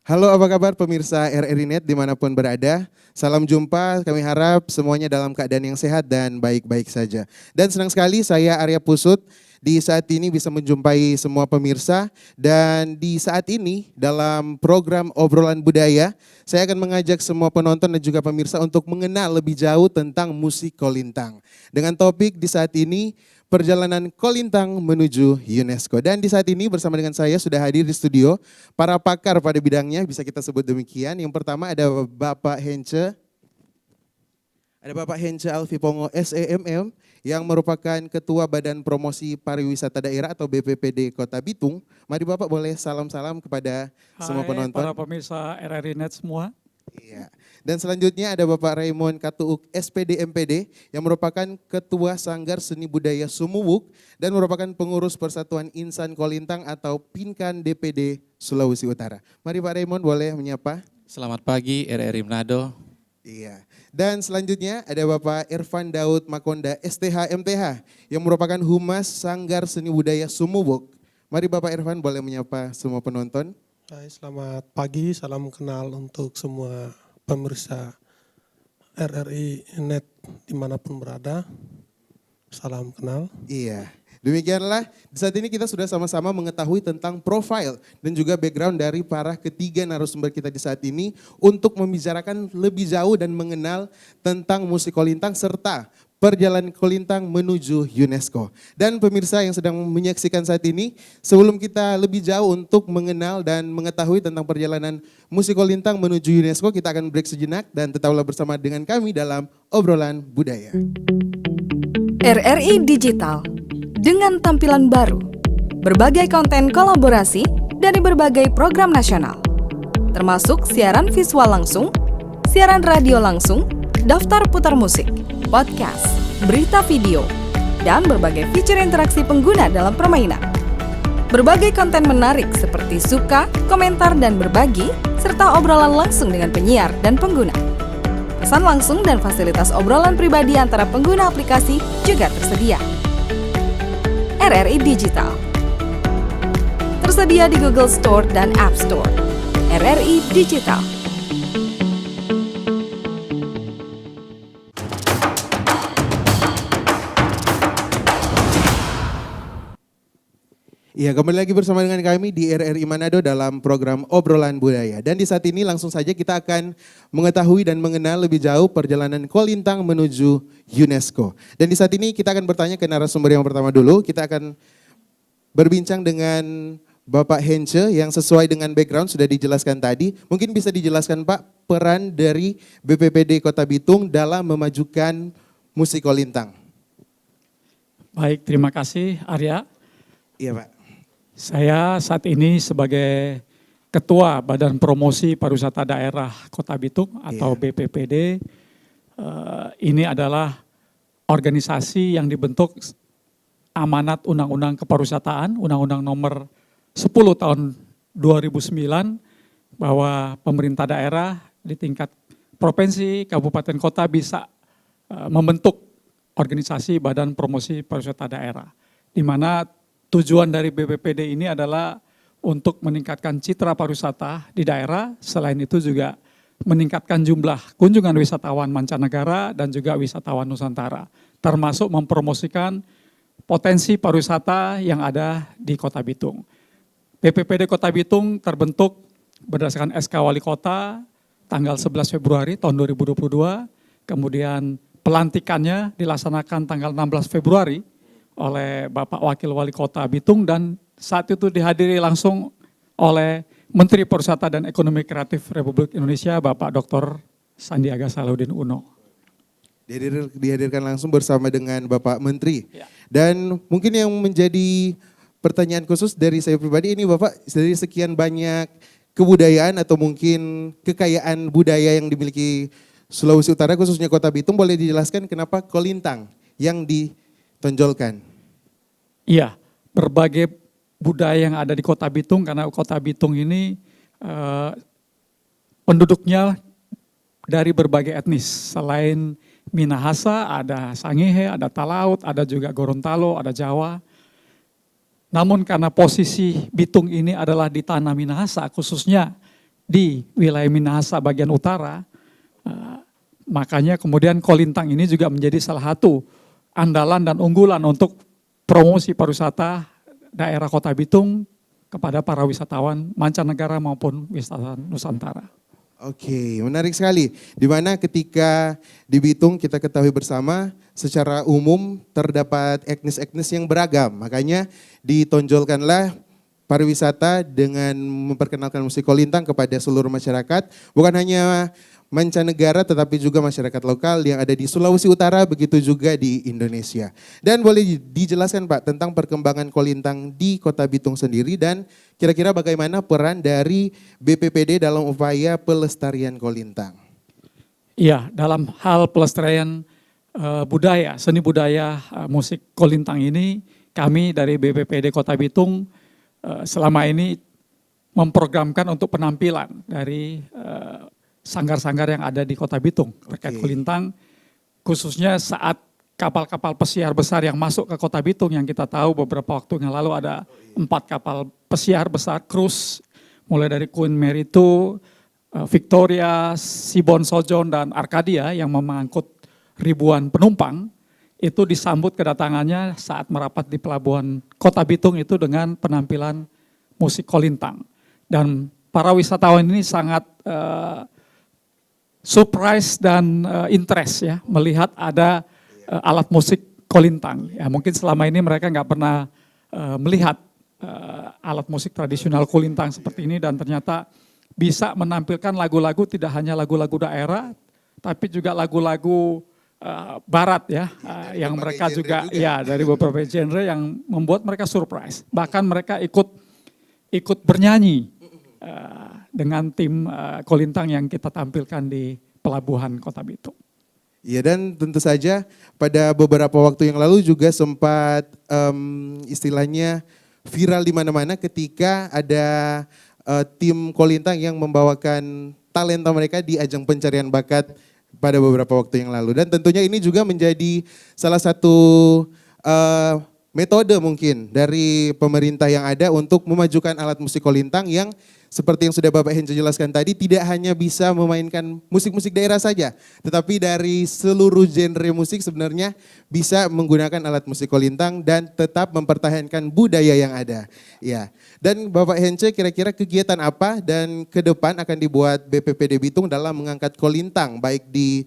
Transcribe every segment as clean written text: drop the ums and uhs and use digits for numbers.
Halo, apa kabar pemirsa RRI Net dimanapun berada. Salam jumpa, kami harap semuanya dalam keadaan yang sehat dan baik-baik saja. Dan senang sekali saya Arya Pusut di saat ini bisa menjumpai semua pemirsa. Dan di saat ini dalam program Obrolan Budaya, saya akan mengajak semua penonton dan juga pemirsa untuk mengenal lebih jauh tentang musik Kolintang. Dengan topik di saat ini, perjalanan Kolintang menuju UNESCO. Dan di saat ini bersama dengan saya sudah hadir di studio para pakar pada bidangnya, bisa kita sebut demikian. Yang pertama ada Bapak Hence. Ada Bapak Hence Alfipongo SEMM yang merupakan Ketua Badan Promosi Pariwisata Daerah atau BPPD Kota Bitung. Mari Bapak boleh salam-salam kepada semua penonton. Para pemirsa RRI Net semua. Iya. Dan selanjutnya ada Bapak Raymond Katuuk SPD MPD yang merupakan Ketua Sanggar Seni Budaya Sumuwuk dan merupakan pengurus Persatuan Insan Kolintang atau Pinkan DPD Sulawesi Utara. Mari Pak Raymond boleh menyapa. Selamat pagi RRI Manado. Iya. Dan selanjutnya ada Bapak Irfan Daud Makonda STH MTH yang merupakan Humas Sanggar Seni Budaya Sumuwuk. Mari Bapak Irfan boleh menyapa semua penonton. Hai, selamat pagi, salam kenal untuk semua pemirsa RRI Net dimanapun berada. Salam kenal. Iya, demikianlah di saat ini kita sudah sama-sama mengetahui tentang profil dan juga background dari para ketiga narasumber kita di saat ini untuk membicarakan lebih jauh dan mengenal tentang musik Kolintang serta perjalanan Kolintang menuju UNESCO. Dan pemirsa yang sedang menyaksikan saat ini, sebelum kita lebih jauh untuk mengenal dan mengetahui tentang perjalanan musik Kolintang menuju UNESCO, kita akan break sejenak dan tetaplah bersama dengan kami dalam Obrolan Budaya. RRI Digital, dengan tampilan baru, berbagai konten kolaborasi dari berbagai program nasional, termasuk siaran visual langsung, siaran radio langsung, daftar putar musik, podcast, berita video, dan berbagai fitur interaksi pengguna dalam permainan. Berbagai konten menarik seperti suka, komentar, dan berbagi, serta obrolan langsung dengan penyiar dan pengguna. Pesan langsung dan fasilitas obrolan pribadi antara pengguna aplikasi juga tersedia. RRI Digital tersedia di Google Store dan App Store. RRI Digital. Iya, kembali lagi bersama dengan kami di RRI Manado dalam program Obrolan Budaya. Dan di saat ini langsung saja kita akan mengetahui dan mengenal lebih jauh perjalanan Kolintang menuju UNESCO. Dan di saat ini kita akan bertanya ke narasumber yang pertama dulu. Kita akan berbincang dengan Bapak Hence yang sesuai dengan background sudah dijelaskan tadi. Mungkin bisa dijelaskan Pak peran dari BPPD Kota Bitung dalam memajukan musik Kolintang. Baik, terima kasih Arya. Iya Pak. Saya saat ini sebagai Ketua Badan Promosi Pariwisata Daerah Kota Bitung atau BPPD. Ini adalah organisasi yang dibentuk amanat Undang-Undang Kepariwisataan, Undang-Undang Nomor 10 Tahun 2009, bahwa pemerintah daerah di tingkat provinsi, kabupaten, kota bisa membentuk organisasi Badan Promosi Pariwisata Daerah, di mana tujuan dari BPPD ini adalah untuk meningkatkan citra pariwisata di daerah, selain itu juga meningkatkan jumlah kunjungan wisatawan mancanegara dan juga wisatawan Nusantara, termasuk mempromosikan potensi pariwisata yang ada di Kota Bitung. BPPD Kota Bitung terbentuk berdasarkan SK Wali Kota tanggal 11 Februari tahun 2022, kemudian pelantikannya dilaksanakan tanggal 16 Februari oleh Bapak Wakil Wali Kota Bitung dan saat itu dihadiri langsung oleh Menteri Pariwisata dan Ekonomi Kreatif Republik Indonesia Bapak Dr. Sandiaga Salahuddin Uno. Dihadirkan langsung bersama dengan Bapak Menteri. Ya. Dan mungkin yang menjadi pertanyaan khusus dari saya pribadi ini Bapak, dari sekian banyak kebudayaan atau mungkin kekayaan budaya yang dimiliki Sulawesi Utara khususnya Kota Bitung, boleh dijelaskan kenapa Kolintang yang ditonjolkan? Iya, berbagai budaya yang ada di Kota Bitung, karena Kota Bitung ini penduduknya dari berbagai etnis. Selain Minahasa, ada Sangihe, ada Talaut, ada juga Gorontalo, ada Jawa. Namun karena posisi Bitung ini adalah di tanah Minahasa, khususnya di wilayah Minahasa bagian utara. Makanya kemudian Kolintang ini juga menjadi salah satu andalan dan unggulan untuk promosi pariwisata daerah Kota Bitung kepada para wisatawan mancanegara maupun wisatawan Nusantara. Oke, menarik sekali. Di mana ketika di Bitung kita ketahui bersama secara umum terdapat etnis-etnis yang beragam. Makanya ditonjolkanlah pariwisata dengan memperkenalkan musik Kolintang kepada seluruh masyarakat. Bukan hanya mancanegara tetapi juga masyarakat lokal yang ada di Sulawesi Utara, begitu juga di Indonesia. Dan boleh dijelaskan Pak tentang perkembangan Kolintang di Kota Bitung sendiri dan kira-kira bagaimana peran dari BPPD dalam upaya pelestarian Kolintang? Iya, dalam hal pelestarian budaya, seni budaya musik Kolintang ini, kami dari BPPD Kota Bitung selama ini memprogramkan untuk penampilan dari sanggar-sanggar yang ada di Kota Bitung terkait Kolintang, khususnya saat kapal-kapal pesiar besar yang masuk ke Kota Bitung yang kita tahu beberapa waktu yang lalu ada 4 kapal pesiar besar cruise mulai dari Queen Mary II, Victoria, Sibon Sojon dan Arcadia yang mengangkut ribuan penumpang, itu disambut kedatangannya saat merapat di pelabuhan Kota Bitung itu dengan penampilan musik Kolintang. Dan para wisatawan ini sangat surprise dan interest ya melihat ada alat musik Kolintang. Ya, mungkin selama ini mereka nggak pernah melihat alat musik tradisional Kolintang seperti ini dan ternyata bisa menampilkan lagu-lagu tidak hanya lagu-lagu daerah, tapi juga lagu-lagu barat ya, yang mereka juga ya dari beberapa genre yang membuat mereka surprise. Bahkan mereka ikut bernyanyi dengan tim Kolintang yang kita tampilkan di pelabuhan Kota Bitung. Iya, dan tentu saja pada beberapa waktu yang lalu juga sempat istilahnya viral di mana-mana ketika ada tim Kolintang yang membawakan talenta mereka di ajang pencarian bakat pada beberapa waktu yang lalu. Dan tentunya ini juga menjadi salah satu metode mungkin dari pemerintah yang ada untuk memajukan alat musik Kolintang yang seperti yang sudah Bapak Henjo jelaskan tadi, tidak hanya bisa memainkan musik-musik daerah saja, tetapi dari seluruh genre musik sebenarnya bisa menggunakan alat musik Kolintang dan tetap mempertahankan budaya yang ada. Ya. Dan Bapak Hence, kira-kira kegiatan apa dan ke depan akan dibuat BPPD Bitung dalam mengangkat Kolintang, baik di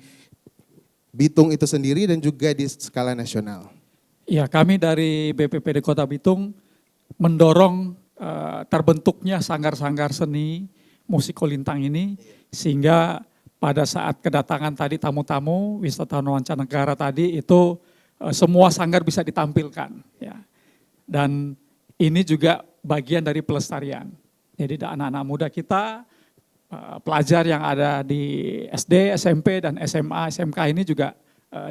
Bitung itu sendiri dan juga di skala nasional? Ya, kami dari BPPD Kota Bitung mendorong terbentuknya sanggar-sanggar seni musik Kolintang ini sehingga pada saat kedatangan tadi tamu-tamu wisatawan mancanegara tadi itu semua sanggar bisa ditampilkan ya. Dan ini juga bagian dari pelestarian. Jadi anak-anak muda kita, pelajar yang ada di SD, SMP dan SMA, SMK ini juga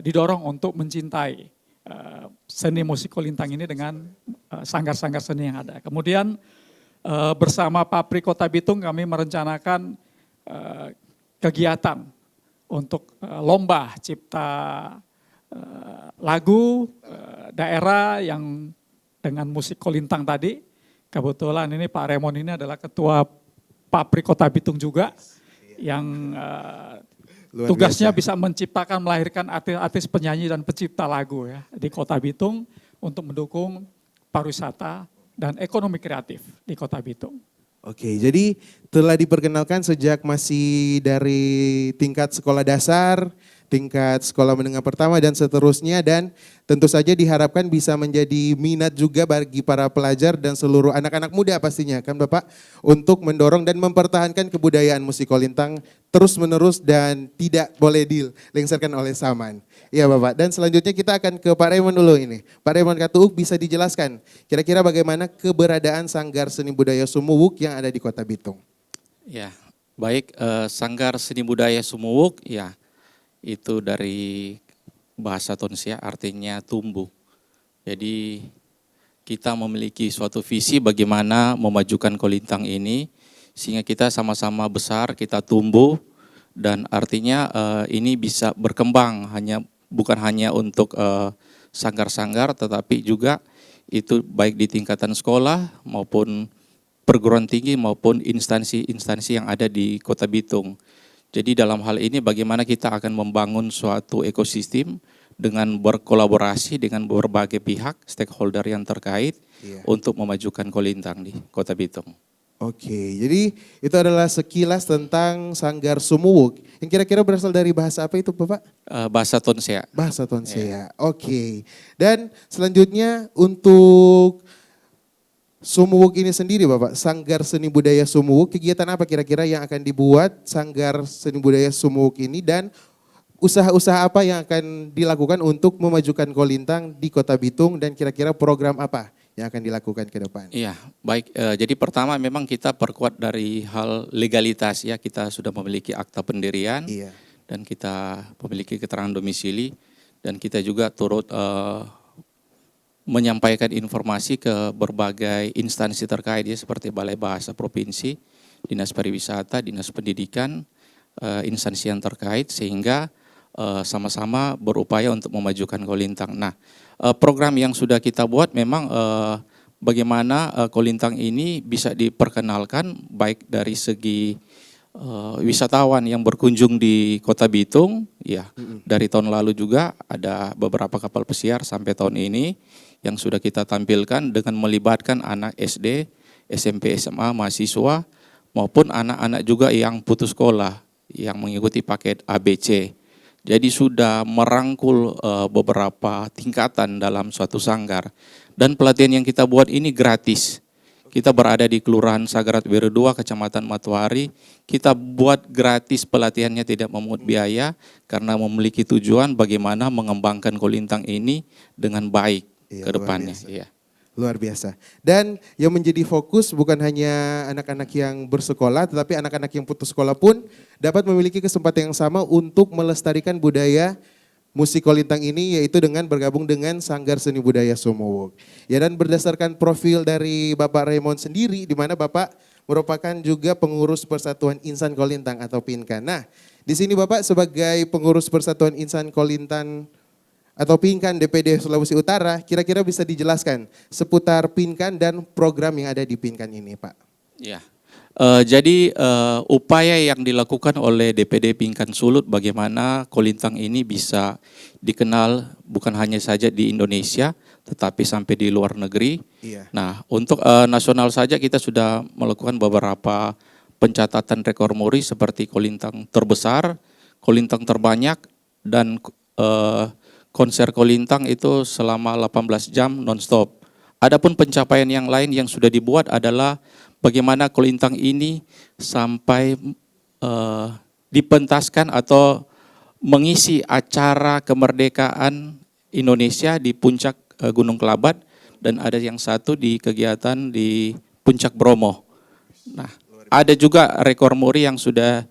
didorong untuk mencintai seni musik Kolintang ini dengan sanggar-sanggar seni yang ada. Kemudian bersama Papri Kota Bitung kami merencanakan kegiatan untuk lomba cipta lagu daerah yang dengan musik Kolintang tadi. Kebetulan ini Pak Remon ini adalah ketua Papri Kota Bitung juga yang tugasnya bisa menciptakan, melahirkan artis-artis penyanyi dan pencipta lagu ya di Kota Bitung untuk mendukung pariwisata dan ekonomi kreatif di Kota Bitung. Oke, jadi telah diperkenalkan sejak masih dari tingkat sekolah dasar, tingkat sekolah menengah pertama dan seterusnya, dan tentu saja diharapkan bisa menjadi minat juga bagi para pelajar dan seluruh anak-anak muda pastinya kan Bapak, untuk mendorong dan mempertahankan kebudayaan musik Kolintang terus menerus dan tidak boleh dilengsarkan oleh zaman. Iya Bapak, dan selanjutnya kita akan ke Pak Raymond dulu ini. Pak Raymond Katuuk, bisa dijelaskan kira-kira bagaimana keberadaan Sanggar Seni Budaya Sumuwuk yang ada di Kota Bitung? Ya, baik, Sanggar Seni Budaya Sumuwuk ya itu dari bahasa Tonsia artinya tumbuh. Jadi kita memiliki suatu visi bagaimana memajukan Kolintang ini sehingga kita sama-sama besar, kita tumbuh dan artinya ini bisa berkembang bukan hanya untuk sanggar-sanggar tetapi juga itu baik di tingkatan sekolah maupun perguruan tinggi maupun instansi-instansi yang ada di Kota Bitung. Jadi dalam hal ini bagaimana kita akan membangun suatu ekosistem dengan berkolaborasi dengan berbagai pihak, stakeholder yang terkait untuk memajukan Kolintang di Kota Bitung. Oke, jadi itu adalah sekilas tentang Sanggar Sumuwuk. Yang kira-kira berasal dari bahasa apa itu Bapak? Bahasa Tonsea. Bahasa Tonsea, oke. Dan selanjutnya untuk Sumuwuk ini sendiri Bapak, Sanggar Seni Budaya Sumuwuk, kegiatan apa kira-kira yang akan dibuat Sanggar Seni Budaya Sumuwuk ini dan usaha-usaha apa yang akan dilakukan untuk memajukan Kolintang di Kota Bitung dan kira-kira program apa yang akan dilakukan ke depan? Iya, baik. Jadi pertama memang kita perkuat dari hal legalitas ya. Kita sudah memiliki akta pendirian dan kita memiliki keterangan domisili dan kita juga turut menyampaikan informasi ke berbagai instansi terkait ya seperti Balai Bahasa Provinsi, Dinas Pariwisata, Dinas Pendidikan, instansi yang terkait sehingga sama-sama berupaya untuk memajukan Kolintang. Nah, program yang sudah kita buat memang bagaimana Kolintang ini bisa diperkenalkan baik dari segi wisatawan yang berkunjung di Kota Bitung, ya dari tahun lalu juga ada beberapa kapal pesiar sampai tahun ini yang sudah kita tampilkan dengan melibatkan anak SD, SMP, SMA, mahasiswa maupun anak-anak juga yang putus sekolah yang mengikuti paket ABC. Jadi sudah merangkul beberapa tingkatan dalam suatu sanggar. Dan pelatihan yang kita buat ini gratis. Kita berada di Kelurahan Sagarat Weru 2, Kecamatan Matuari. Kita buat gratis, pelatihannya tidak memungut biaya karena memiliki tujuan bagaimana mengembangkan Kolintang ini dengan baik ke depannya. Luar biasa. Dan yang menjadi fokus bukan hanya anak-anak yang bersekolah, tetapi anak-anak yang putus sekolah pun dapat memiliki kesempatan yang sama untuk melestarikan budaya musik Kolintang ini, yaitu dengan bergabung dengan Sanggar Seni Budaya Sumuwuk. Ya, dan berdasarkan profil dari Bapak Raymond sendiri, di mana Bapak merupakan juga pengurus Persatuan Insan Kolintang atau PINKAN. Nah, di sini Bapak sebagai pengurus Persatuan Insan Kolintang atau PINKAN DPD Sulawesi Utara, kira-kira bisa dijelaskan seputar PINKAN dan program yang ada di PINKAN ini, Pak? Ya, jadi upaya yang dilakukan oleh DPD PINKAN Sulut bagaimana Kolintang ini bisa dikenal bukan hanya saja di Indonesia, tetapi sampai di luar negeri. Nah, untuk nasional saja kita sudah melakukan beberapa pencatatan rekor muri seperti Kolintang terbesar, Kolintang terbanyak, dan konser Kolintang itu selama 18 jam non-stop. Adapun pencapaian yang lain yang sudah dibuat adalah bagaimana Kolintang ini sampai dipentaskan atau mengisi acara kemerdekaan Indonesia di puncak Gunung Kelabat dan ada yang satu di kegiatan di Puncak Bromo. Nah, ada juga rekor muri yang sudah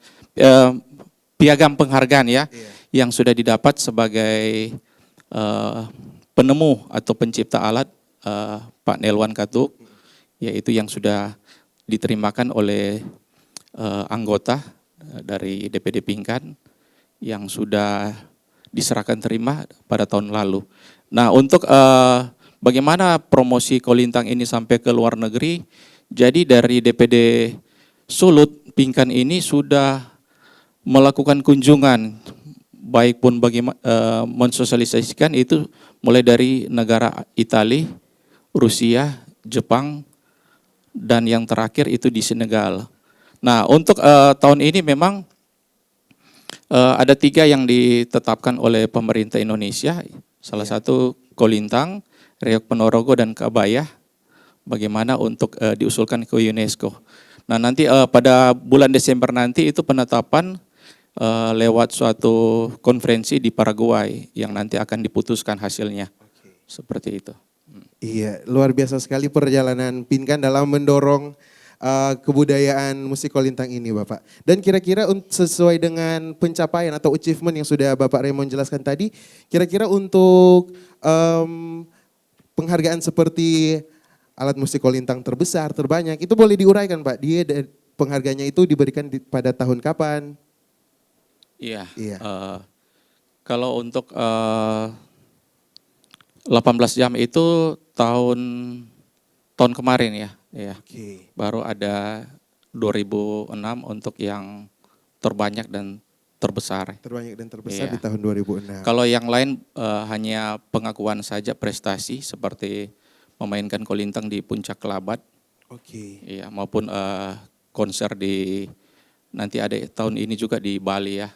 piagam penghargaan ya, yang sudah didapat sebagai penemu atau pencipta alat Pak Nelwan Katuk, yaitu yang sudah diterimakan oleh anggota dari DPD PINKAN yang sudah diserahkan terima pada tahun lalu. Nah, untuk bagaimana promosi Kolintang ini sampai ke luar negeri, jadi dari DPD Sulut PINKAN ini sudah melakukan kunjungan baik pun mensosialisasikan itu mulai dari negara Italia, Rusia, Jepang, dan yang terakhir itu di Senegal. Nah, untuk tahun ini memang ada 3 yang ditetapkan oleh pemerintah Indonesia. Salah satu Kolintang, Reok Ponorogo, dan Kabayah. Bagaimana untuk diusulkan ke UNESCO. Nah, nanti pada bulan Desember nanti itu penetapan lewat suatu konferensi di Paraguay yang nanti akan diputuskan hasilnya. Seperti itu. Iya, luar biasa sekali perjalanan PINKAN dalam mendorong kebudayaan musik Kolintang ini, Bapak. Dan kira-kira sesuai dengan pencapaian atau achievement yang sudah Bapak Raymond jelaskan tadi, kira-kira untuk penghargaan seperti alat musik Kolintang terbesar, terbanyak, itu boleh diuraikan, Pak? Penghargaannya itu diberikan pada tahun kapan? Iya. Kalau untuk 18 jam itu tahun kemarin ya. ya. Oke. Baru ada 2006 untuk yang terbanyak dan terbesar. Terbanyak dan terbesar Iya. di tahun 2006. Kalau yang lain hanya pengakuan saja prestasi seperti memainkan kolintang di Puncak Kelabat, Oke. ya, maupun konser di nanti ada tahun ini juga di Bali ya,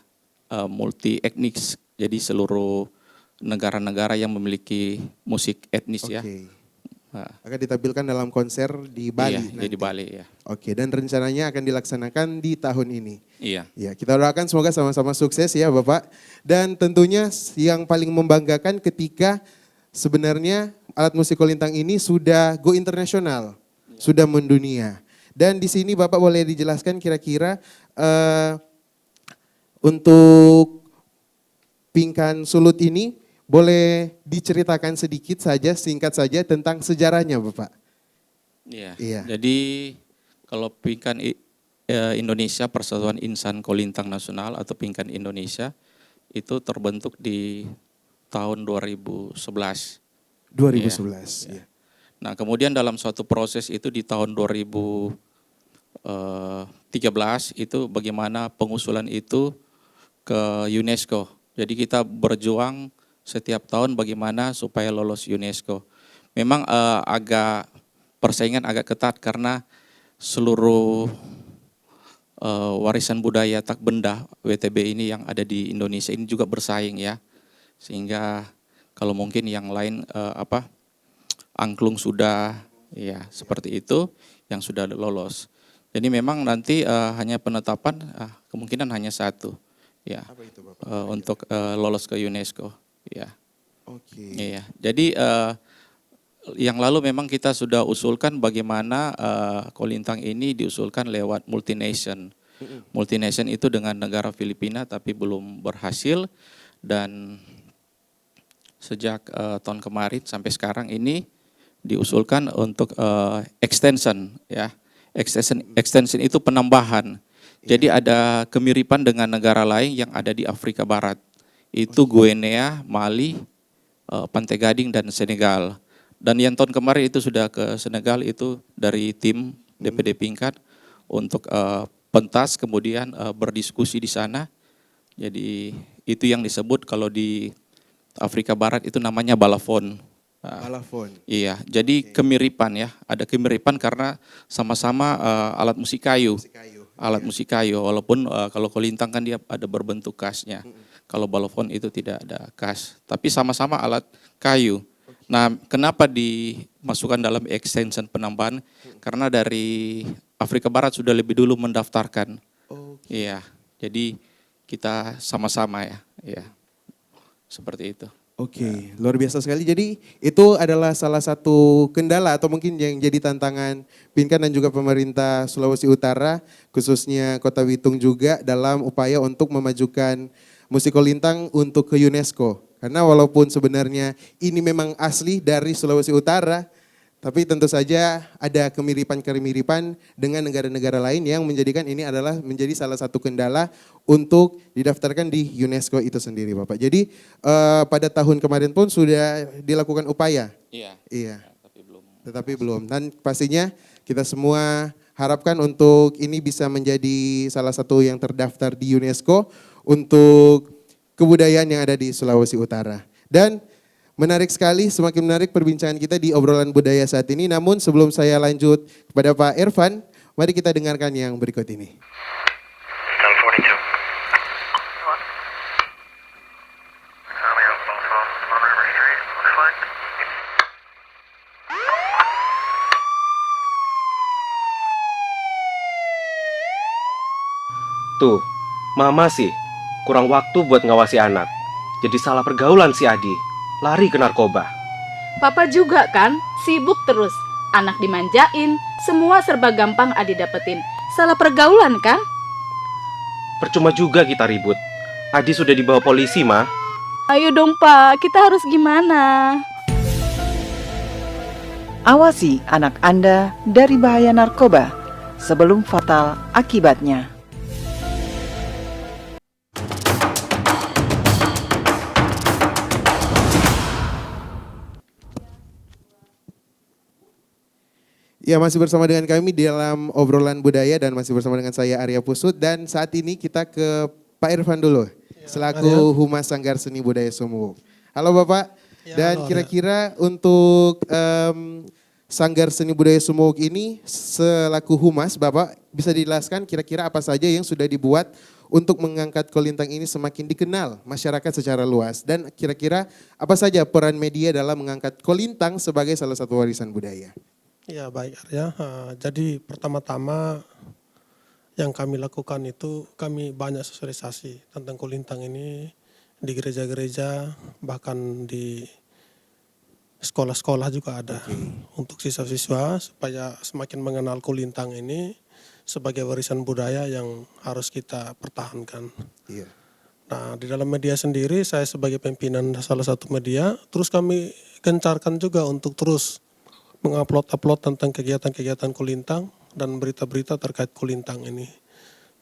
multi etnik, jadi seluruh negara-negara yang memiliki musik etnis ya. Oke. Nah, Akan ditampilkan dalam konser di Bali. iya, nanti. di Bali ya. Oke, dan rencananya akan dilaksanakan di tahun ini. Iya. Ya, kita doakan semoga sama-sama sukses ya Bapak. Dan tentunya yang paling membanggakan ketika sebenarnya alat musik kolintang ini sudah go internasional, sudah mendunia. Dan di sini Bapak boleh dijelaskan kira-kira untuk Pingkan Sulut ini boleh diceritakan sedikit saja, singkat saja tentang sejarahnya Bapak. Iya. Iya. Jadi kalau Pingkan Indonesia Persatuan Insan Kolintang Nasional atau Pingkan Indonesia itu terbentuk di tahun 2011. 2011. Iya. Nah, kemudian dalam suatu proses itu di tahun 2013 itu bagaimana pengusulan itu ke UNESCO. Jadi kita berjuang setiap tahun bagaimana supaya lolos UNESCO. Memang agak persaingan agak ketat karena seluruh warisan budaya tak benda WTB ini yang ada di Indonesia ini juga bersaing ya. Sehingga kalau mungkin yang lain angklung sudah ya seperti itu yang sudah lolos. Jadi memang nanti hanya penetapan kemungkinan hanya satu ya. Apa itu Bapak? Untuk lolos ke UNESCO ya. Oke. Iya. Jadi yang lalu memang kita sudah usulkan bagaimana kolintang ini diusulkan lewat multination. Multination itu dengan negara Filipina tapi belum berhasil dan sejak tahun kemarin sampai sekarang ini diusulkan untuk extension ya. Extension itu penambahan. Jadi ada kemiripan dengan negara lain yang ada di Afrika Barat. Itu Guinea, Mali, Pantai Gading dan Senegal. Dan yang tahun kemarin itu sudah ke Senegal itu dari tim DPD Pingkat untuk pentas kemudian berdiskusi di sana. Jadi itu yang disebut kalau di Afrika Barat itu namanya balafon. Balafon. Iya, jadi kemiripan ya, ada kemiripan karena sama-sama alat musik kayu. Alat musik kayu, walaupun kalau kolintang kan dia ada berbentuk kasnya. Kalau balafon itu tidak ada kas, tapi sama-sama alat kayu. Nah, kenapa dimasukkan dalam extension penambahan? Karena dari Afrika Barat sudah lebih dulu mendaftarkan. Iya, jadi kita sama-sama ya, iya. Seperti itu. Oke, luar biasa sekali. Jadi itu adalah salah satu kendala atau mungkin yang jadi tantangan Pingkan dan juga pemerintah Sulawesi Utara, khususnya Kota Bitung juga dalam upaya untuk memajukan musik kolintang untuk ke UNESCO. Karena walaupun sebenarnya ini memang asli dari Sulawesi Utara, tapi tentu saja ada kemiripan-kemiripan dengan negara-negara lain yang menjadikan ini adalah menjadi salah satu kendala untuk didaftarkan di UNESCO itu sendiri Bapak. Jadi pada tahun kemarin pun sudah dilakukan upaya. Iya. Iya. Tetapi belum. Dan pastinya kita semua harapkan untuk ini bisa menjadi salah satu yang terdaftar di UNESCO untuk kebudayaan yang ada di Sulawesi Utara. Dan menarik sekali, semakin menarik perbincangan kita di obrolan budaya saat ini. Namun sebelum saya lanjut kepada Pak Irfan, mari kita dengarkan yang berikut ini. Tuh, mama sih kurang waktu buat ngawasi anak. Jadi salah pergaulan si Adi, lari ke narkoba. Papa juga kan, sibuk terus. Anak dimanjain, semua serba gampang Adi dapetin. Salah pergaulan kan? Percuma juga kita ribut. Adi sudah dibawa polisi, Ma. Ayo dong Pak, kita harus gimana? Awasi anak Anda dari bahaya narkoba sebelum fatal akibatnya. Ya, masih bersama dengan kami di dalam obrolan budaya dan masih bersama dengan saya Arya Pusut, dan saat ini kita ke Pak Irfan dulu selaku Humas Sanggar Seni Budaya Sumuk. Halo Bapak, Ya, dan halo, kira-kira untuk Sanggar Seni Budaya Sumuk ini selaku Humas, Bapak bisa dijelaskan kira-kira apa saja yang sudah dibuat untuk mengangkat kolintang ini semakin dikenal masyarakat secara luas, dan kira-kira apa saja peran media dalam mengangkat kolintang sebagai salah satu warisan budaya? Ya baik Arya, jadi pertama-tama yang kami lakukan itu kami banyak sosialisasi tentang kolintang ini di gereja-gereja, bahkan di sekolah-sekolah juga ada untuk siswa-siswa supaya semakin mengenal kolintang ini sebagai warisan budaya yang harus kita pertahankan. Iya. Nah, di dalam media sendiri saya sebagai pimpinan salah satu media, terus kami gencarkan juga untuk terus mengupload tentang kegiatan-kegiatan kolintang dan berita-berita terkait kolintang ini.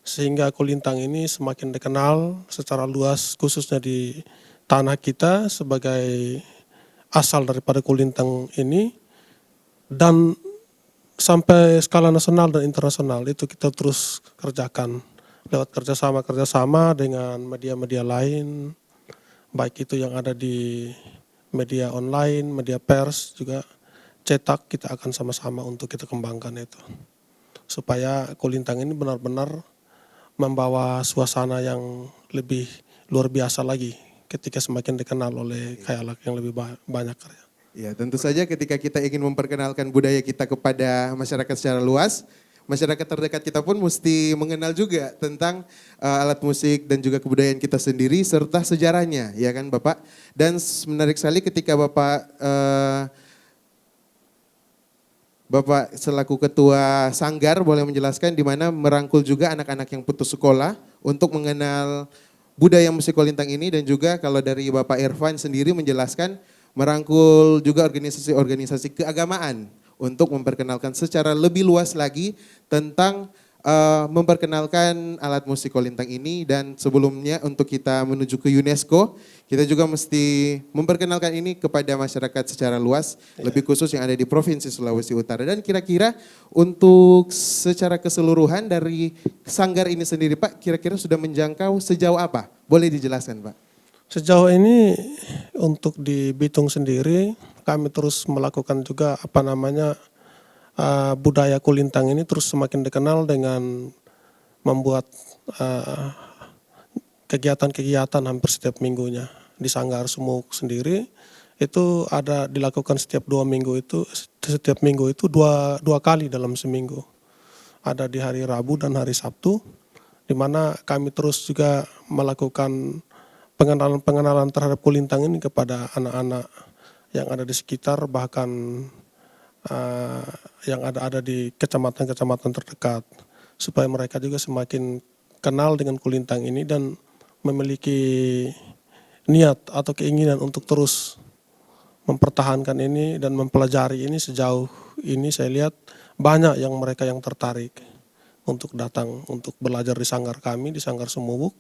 Sehingga kolintang ini semakin dikenal secara luas khususnya di tanah kita sebagai asal daripada kolintang ini, dan sampai skala nasional dan internasional itu kita terus kerjakan lewat kerjasama dengan media-media lain, baik itu yang ada di media online, media pers juga, cetak, kita akan sama-sama untuk kita kembangkan itu. Supaya kolintang ini benar-benar membawa suasana yang lebih luar biasa lagi ketika semakin dikenal oleh khayalak yang lebih banyak. Ya, tentu saja ketika kita ingin memperkenalkan budaya kita kepada masyarakat secara luas, masyarakat terdekat kita pun mesti mengenal juga tentang alat musik dan juga kebudayaan kita sendiri serta sejarahnya, ya kan Bapak? Dan menarik sekali ketika Bapak selaku ketua sanggar boleh menjelaskan di mana merangkul juga anak-anak yang putus sekolah untuk mengenal budaya musik kolintang ini, dan juga kalau dari Bapak Irfan sendiri menjelaskan merangkul juga organisasi-organisasi keagamaan untuk memperkenalkan secara lebih luas lagi tentang memperkenalkan alat musik kolintang ini. Dan sebelumnya untuk kita menuju ke UNESCO, kita juga mesti memperkenalkan ini kepada masyarakat secara luas, lebih khusus yang ada di Provinsi Sulawesi Utara. Dan kira-kira untuk secara keseluruhan dari sanggar ini sendiri Pak, kira-kira sudah menjangkau sejauh apa? Boleh dijelaskan Pak? Sejauh ini untuk di Bitung sendiri kami terus melakukan juga budaya kolintang ini terus semakin dikenal dengan membuat kegiatan-kegiatan hampir setiap minggunya. Di Sanggar Sumuk sendiri itu ada dilakukan setiap minggu itu dua kali dalam seminggu. Ada di hari Rabu dan hari Sabtu, di mana kami terus juga melakukan pengenalan terhadap kolintang ini kepada anak-anak yang ada di sekitar, bahkan yang ada di kecamatan-kecamatan terdekat, supaya mereka juga semakin kenal dengan kolintang ini dan memiliki niat atau keinginan untuk terus mempertahankan ini dan mempelajari ini. Sejauh ini saya lihat banyak mereka yang tertarik untuk datang untuk belajar di sanggar kami, di Sanggar Sumubuk,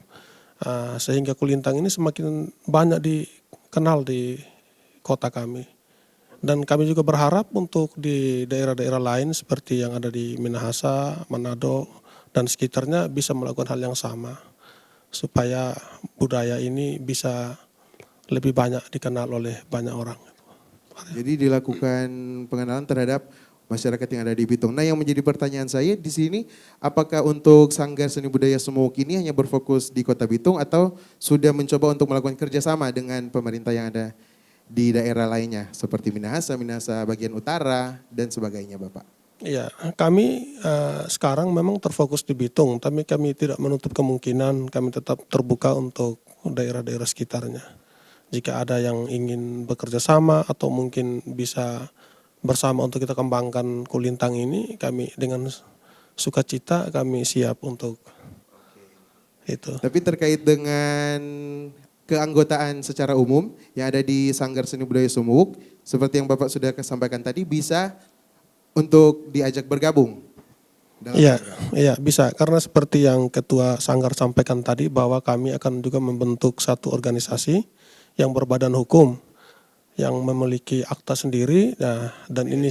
sehingga kolintang ini semakin banyak dikenal di kota kami. Dan kami juga berharap untuk di daerah-daerah lain seperti yang ada di Minahasa, Manado, dan sekitarnya bisa melakukan hal yang sama. Supaya budaya ini bisa lebih banyak dikenal oleh banyak orang. Jadi dilakukan pengenalan terhadap masyarakat yang ada di Bitung. Nah, yang menjadi pertanyaan saya di sini, apakah untuk Sanggar Seni Budaya Sumuk ini hanya berfokus di Kota Bitung atau sudah mencoba untuk melakukan kerjasama dengan pemerintah yang ada di daerah lainnya seperti Minahasa bagian utara dan sebagainya Bapak? Iya, kami sekarang memang terfokus di Bitung, tapi kami tidak menutup kemungkinan kami tetap terbuka untuk daerah-daerah sekitarnya. Jika ada yang ingin bekerja sama atau mungkin bisa bersama untuk kita kembangkan kolintang ini, kami dengan sukacita kami siap untuk itu. Tapi terkait dengan keanggotaan secara umum yang ada di Sanggar Seni Budaya Sumuk, seperti yang Bapak sudah sampaikan tadi, bisa untuk diajak bergabung? Iya bisa, karena seperti yang Ketua Sanggar sampaikan tadi bahwa kami akan juga membentuk satu organisasi yang berbadan hukum yang memiliki akta sendiri. Nah, dan ini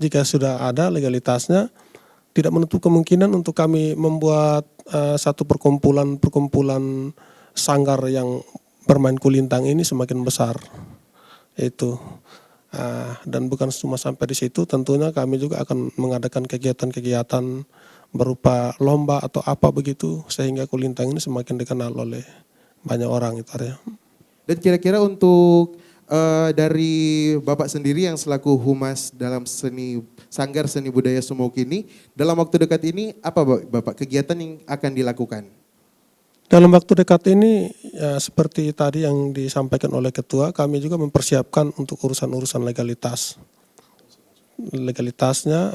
jika sudah ada legalitasnya, tidak menutup kemungkinan untuk kami membuat satu perkumpulan sanggar yang bermain kulintang ini semakin besar. Itu. Dan bukan cuma sampai di situ, tentunya kami juga akan mengadakan kegiatan-kegiatan berupa lomba atau apa begitu, sehingga kulintang ini semakin dikenal oleh banyak orang itu ya. Dan kira-kira untuk dari Bapak sendiri yang selaku humas dalam Sanggar Seni Budaya Sumuk ini, dalam waktu dekat ini apa Bapak kegiatan yang akan dilakukan? Dalam waktu dekat ini, ya, seperti tadi yang disampaikan oleh Ketua, kami juga mempersiapkan untuk urusan-urusan legalitas. Legalitasnya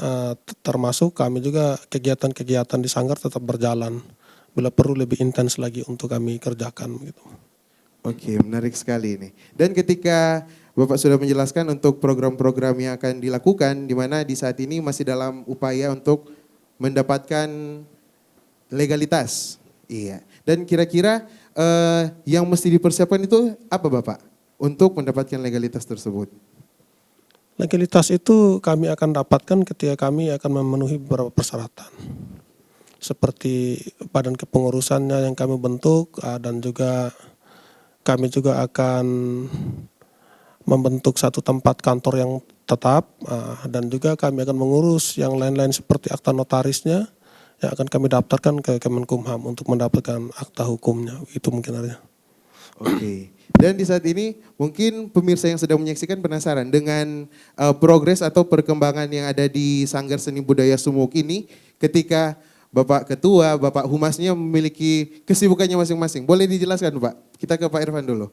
termasuk kami juga kegiatan-kegiatan di Sanggar tetap berjalan. Bila perlu lebih intens lagi untuk kami kerjakan. Gitu. Oke, menarik sekali ini. Dan ketika Bapak sudah menjelaskan untuk program-program yang akan dilakukan, di mana di saat ini masih dalam upaya untuk mendapatkan legalitas. Iya. Dan kira-kira yang mesti dipersiapkan itu apa Bapak untuk mendapatkan legalitas tersebut? Legalitas itu kami akan dapatkan ketika kami akan memenuhi beberapa persyaratan. Seperti badan kepengurusannya yang kami bentuk, dan juga kami juga akan membentuk satu tempat kantor yang tetap, dan juga kami akan mengurus yang lain-lain seperti akta notarisnya yang akan kami daftarkan ke Kemenkumham untuk mendapatkan akta hukumnya. Itu mungkin ada. Oke. Dan di saat ini mungkin pemirsa yang sedang menyaksikan penasaran dengan progres atau perkembangan yang ada di Sanggar Seni Budaya Sumuk ini ketika Bapak Ketua, Bapak Humasnya memiliki kesibukannya masing-masing. Boleh dijelaskan Pak? Kita ke Pak Irfan dulu.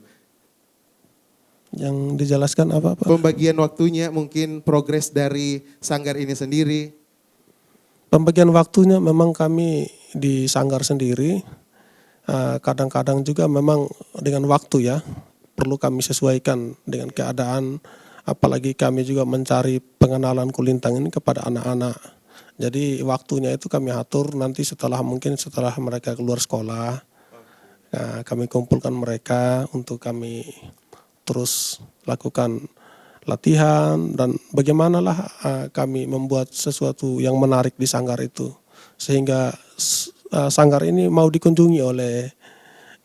Yang dijelaskan apa Pak? Pembagian waktunya, mungkin progres dari Sanggar ini sendiri. Pembagian waktunya memang kami di Sanggar sendiri, kadang-kadang juga memang dengan waktu ya, perlu kami sesuaikan dengan keadaan, apalagi kami juga mencari pengenalan kulintang ini kepada anak-anak. Jadi waktunya itu kami atur nanti mungkin setelah mereka keluar sekolah, kami kumpulkan mereka untuk kami terus lakukan latihan dan bagaimanalah kami membuat sesuatu yang menarik di Sanggar itu. Sehingga Sanggar ini mau dikunjungi oleh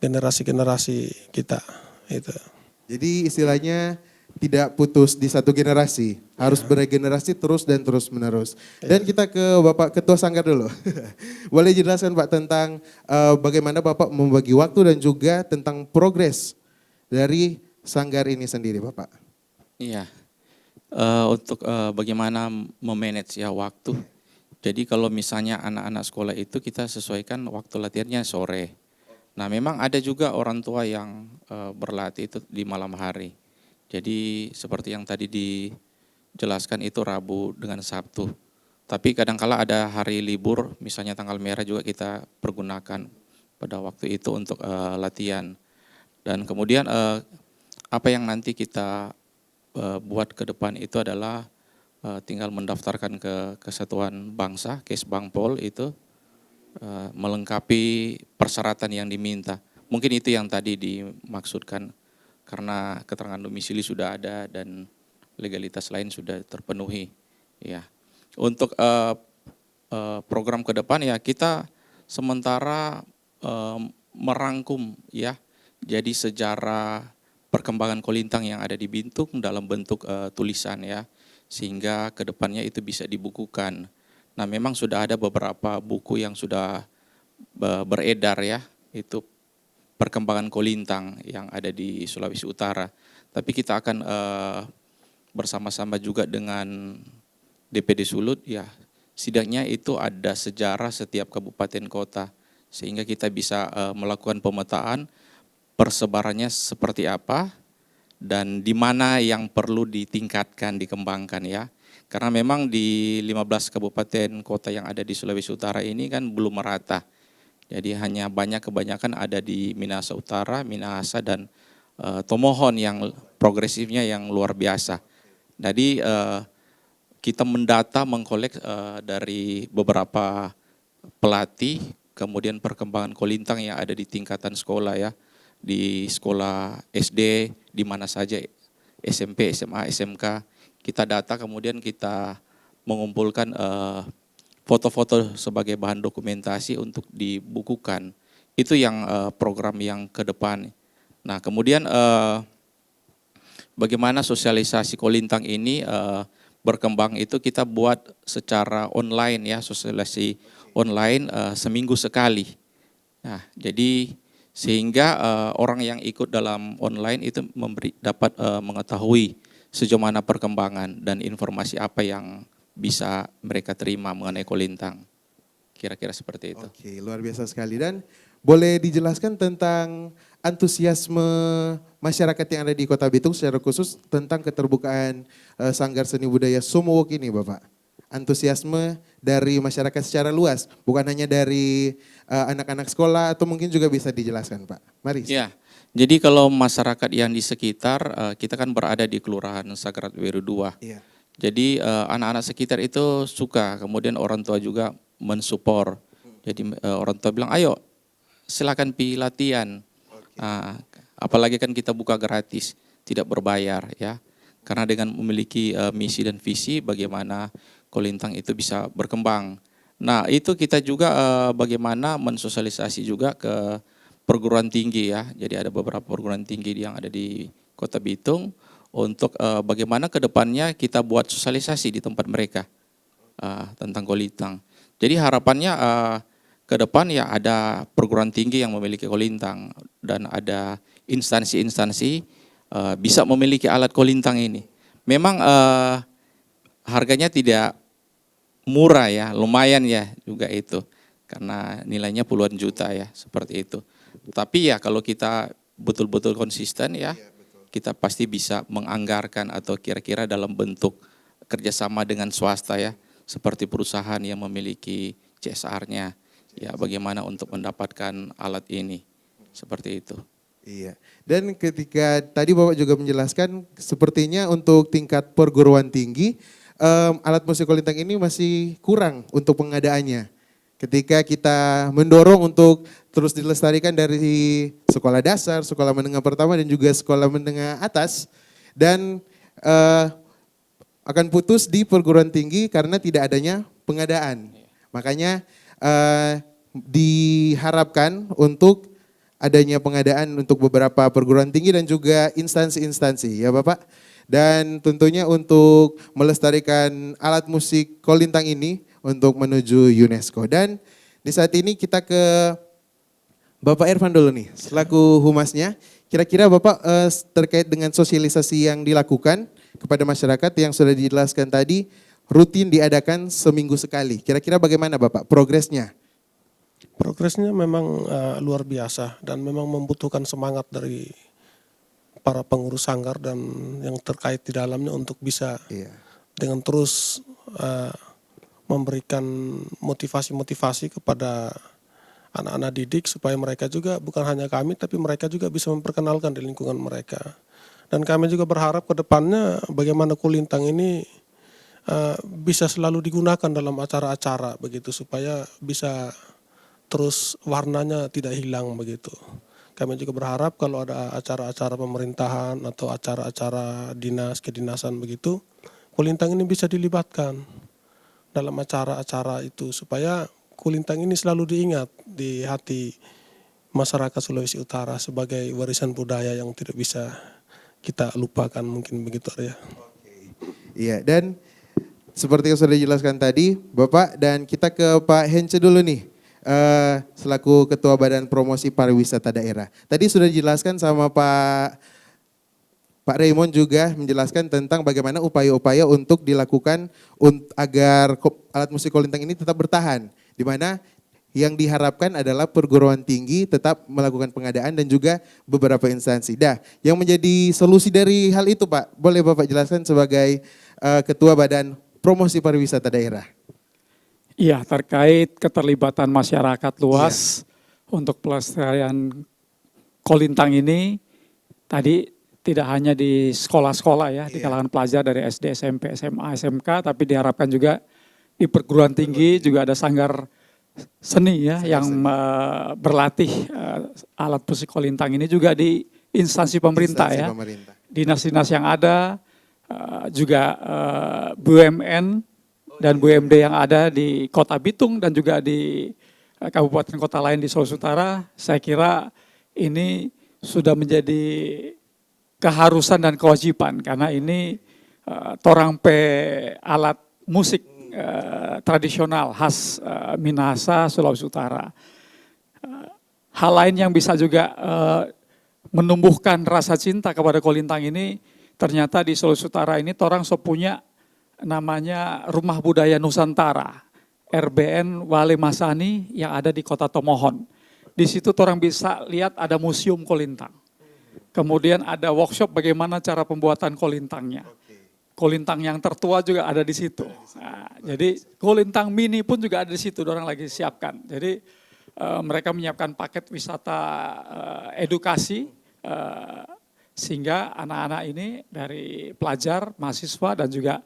generasi-generasi kita. Itu. Jadi istilahnya tidak putus di satu generasi, harus beregenerasi terus dan terus menerus. Dan kita ke Bapak Ketua Sanggar dulu. Boleh jelaskan Pak tentang bagaimana Bapak membagi waktu dan juga tentang progres dari Sanggar ini sendiri Bapak. Iya, untuk bagaimana memanage ya waktu. Jadi kalau misalnya anak-anak sekolah itu kita sesuaikan waktu latihannya sore. Nah memang ada juga orang tua yang berlatih itu di malam hari. Jadi seperti yang tadi dijelaskan itu Rabu dengan Sabtu. Tapi kadangkala ada hari libur, misalnya tanggal merah juga kita pergunakan pada waktu itu untuk latihan. Dan kemudian apa yang nanti kita buat ke depan itu adalah tinggal mendaftarkan ke Kesatuan Bangsa, Kesbangpol itu melengkapi persyaratan yang diminta. Mungkin itu yang tadi dimaksudkan. Karena keterangan domisili sudah ada dan legalitas lain sudah terpenuhi. Ya, untuk program ke depan ya kita sementara merangkum ya, jadi sejarah perkembangan kolintang yang ada di Bintung dalam bentuk tulisan ya, sehingga ke depannya itu bisa dibukukan. Nah, memang sudah ada beberapa buku yang sudah beredar ya, itu perkembangan kolintang yang ada di Sulawesi Utara. Tapi kita akan bersama-sama juga dengan DPD Sulut ya, setidaknya itu ada sejarah setiap kabupaten kota sehingga kita bisa melakukan pemetaan persebarannya seperti apa dan di mana yang perlu ditingkatkan, dikembangkan ya. Karena memang di 15 kabupaten kota yang ada di Sulawesi Utara ini kan belum merata. Jadi hanya kebanyakan ada di Minahasa Utara, Minahasa dan Tomohon yang progresifnya yang luar biasa. Jadi kita mendata, mengkolek dari beberapa pelatih, kemudian perkembangan kolintang yang ada di tingkatan sekolah ya, di sekolah SD, di mana saja SMP, SMA, SMK. Kita data kemudian kita mengumpulkan foto-foto sebagai bahan dokumentasi untuk dibukukan. Itu yang program yang ke depan. Nah kemudian bagaimana sosialisasi Kolintang ini berkembang itu kita buat secara online ya, sosialisasi online seminggu sekali. Nah jadi sehingga orang yang ikut dalam online itu dapat mengetahui sejauh mana perkembangan dan informasi apa yang bisa mereka terima mengenai Kolintang. Kira-kira seperti itu. Oke, luar biasa sekali. Dan boleh dijelaskan tentang antusiasme masyarakat yang ada di Kota Bitung secara khusus tentang keterbukaan Sanggar Seni Budaya Sumowok ini Bapak? Antusiasme dari masyarakat secara luas, bukan hanya dari anak-anak sekolah atau mungkin juga bisa dijelaskan Pak. Mari. Ya, jadi kalau masyarakat yang di sekitar, kita kan berada di Kelurahan Sagrat Weru 2. Iya. Jadi anak-anak sekitar itu suka, kemudian orang tua juga mensupport. Jadi orang tua bilang, ayo silakan pi latihan. Apalagi kan kita buka gratis, tidak berbayar ya. Karena dengan memiliki misi dan visi bagaimana Kolintang itu bisa berkembang. Nah itu kita juga bagaimana mensosialisasi juga ke perguruan tinggi ya. Jadi ada beberapa perguruan tinggi yang ada di Kota Bitung untuk bagaimana ke depannya kita buat sosialisasi di tempat mereka tentang Kolintang. Jadi harapannya ke depan ya ada perguruan tinggi yang memiliki Kolintang dan ada instansi-instansi bisa memiliki alat Kolintang ini. Memang harganya tidak murah ya, lumayan ya juga itu. Karena nilainya puluhan juta ya, seperti itu. Tapi ya kalau kita betul-betul konsisten ya, kita pasti bisa menganggarkan atau kira-kira dalam bentuk kerjasama dengan swasta ya, seperti perusahaan yang memiliki CSR-nya, ya bagaimana untuk mendapatkan alat ini, seperti itu. Iya, dan ketika tadi Bapak juga menjelaskan sepertinya untuk tingkat perguruan tinggi, alat musik Kolintang ini masih kurang untuk pengadaannya. Ketika kita mendorong untuk terus dilestarikan dari sekolah dasar, sekolah menengah pertama dan juga sekolah menengah atas, dan akan putus di perguruan tinggi karena tidak adanya pengadaan. Makanya diharapkan untuk adanya pengadaan untuk beberapa perguruan tinggi dan juga instansi-instansi ya Bapak. Dan tentunya untuk melestarikan alat musik Kolintang ini untuk menuju UNESCO. Dan di saat ini kita ke Bapak Irfan dulu nih, selaku humasnya. Kira-kira Bapak terkait dengan sosialisasi yang dilakukan kepada masyarakat yang sudah dijelaskan tadi, rutin diadakan seminggu sekali. Kira-kira bagaimana Bapak progresnya? Progresnya memang luar biasa dan memang membutuhkan semangat dari para pengurus sanggar dan yang terkait di dalamnya untuk bisa dengan terus memberikan motivasi-motivasi kepada anak-anak didik supaya mereka juga bukan hanya kami tapi mereka juga bisa memperkenalkan di lingkungan mereka. Dan kami juga berharap ke depannya bagaimana Kolintang ini bisa selalu digunakan dalam acara-acara begitu supaya bisa terus warnanya tidak hilang begitu. Kami juga berharap kalau ada acara-acara pemerintahan atau acara-acara dinas, kedinasan begitu, Kolintang ini bisa dilibatkan dalam acara-acara itu supaya Kolintang ini selalu diingat di hati masyarakat Sulawesi Utara sebagai warisan budaya yang tidak bisa kita lupakan mungkin begitu ya. Iya, dan seperti yang sudah dijelaskan tadi Bapak, dan kita ke Pak Hence dulu nih. Selaku Ketua Badan Promosi Pariwisata Daerah. Tadi sudah dijelaskan sama Pak Raymond juga menjelaskan tentang bagaimana upaya-upaya untuk dilakukan agar alat musik Kolintang ini tetap bertahan. Di mana yang diharapkan adalah perguruan tinggi tetap melakukan pengadaan dan juga beberapa instansi. Yang menjadi solusi dari hal itu Pak, boleh Bapak jelaskan sebagai Ketua Badan Promosi Pariwisata Daerah. Iya, terkait keterlibatan masyarakat luas untuk pelestarian Kolintang ini, tadi tidak hanya di sekolah-sekolah ya, di kalangan pelajar dari SD, SMP, SMA, SMK, tapi diharapkan juga di perguruan tinggi juga ada sanggar seni ya yang berlatih alat musik Kolintang ini juga instansi pemerintah Instansi ya. pemerintah. Dinas-dinas yang ada, juga BUMN dan BUMD yang ada di Kota Bitung dan juga di kabupaten kota lain di Sulawesi Utara, saya kira ini sudah menjadi keharusan dan kewajiban karena ini torang pe alat musik tradisional khas Minahasa, Sulawesi Utara. Hal lain yang bisa juga menumbuhkan rasa cinta kepada kolintang ini, ternyata di Sulawesi Utara ini torang so punya namanya Rumah Budaya Nusantara, RBN Wale Masani yang ada di Kota Tomohon. Di situ orang bisa lihat ada museum kolintang. Kemudian ada workshop bagaimana cara pembuatan kolintangnya. Kolintang yang tertua juga ada di situ. Nah, jadi kolintang mini pun juga ada di situ, orang lagi siapkan. Jadi mereka menyiapkan paket wisata edukasi sehingga anak-anak ini dari pelajar, mahasiswa dan juga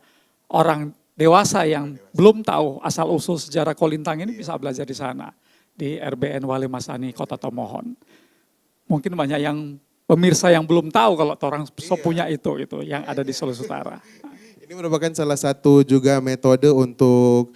orang dewasa yang belum tahu asal-usul sejarah kolintang ini bisa belajar di sana, di RBN Wale Masani, Kota Tomohon. Mungkin banyak yang pemirsa yang belum tahu kalau orang punya itu yang ada di Sulawesi Utara. Ini merupakan salah satu juga metode untuk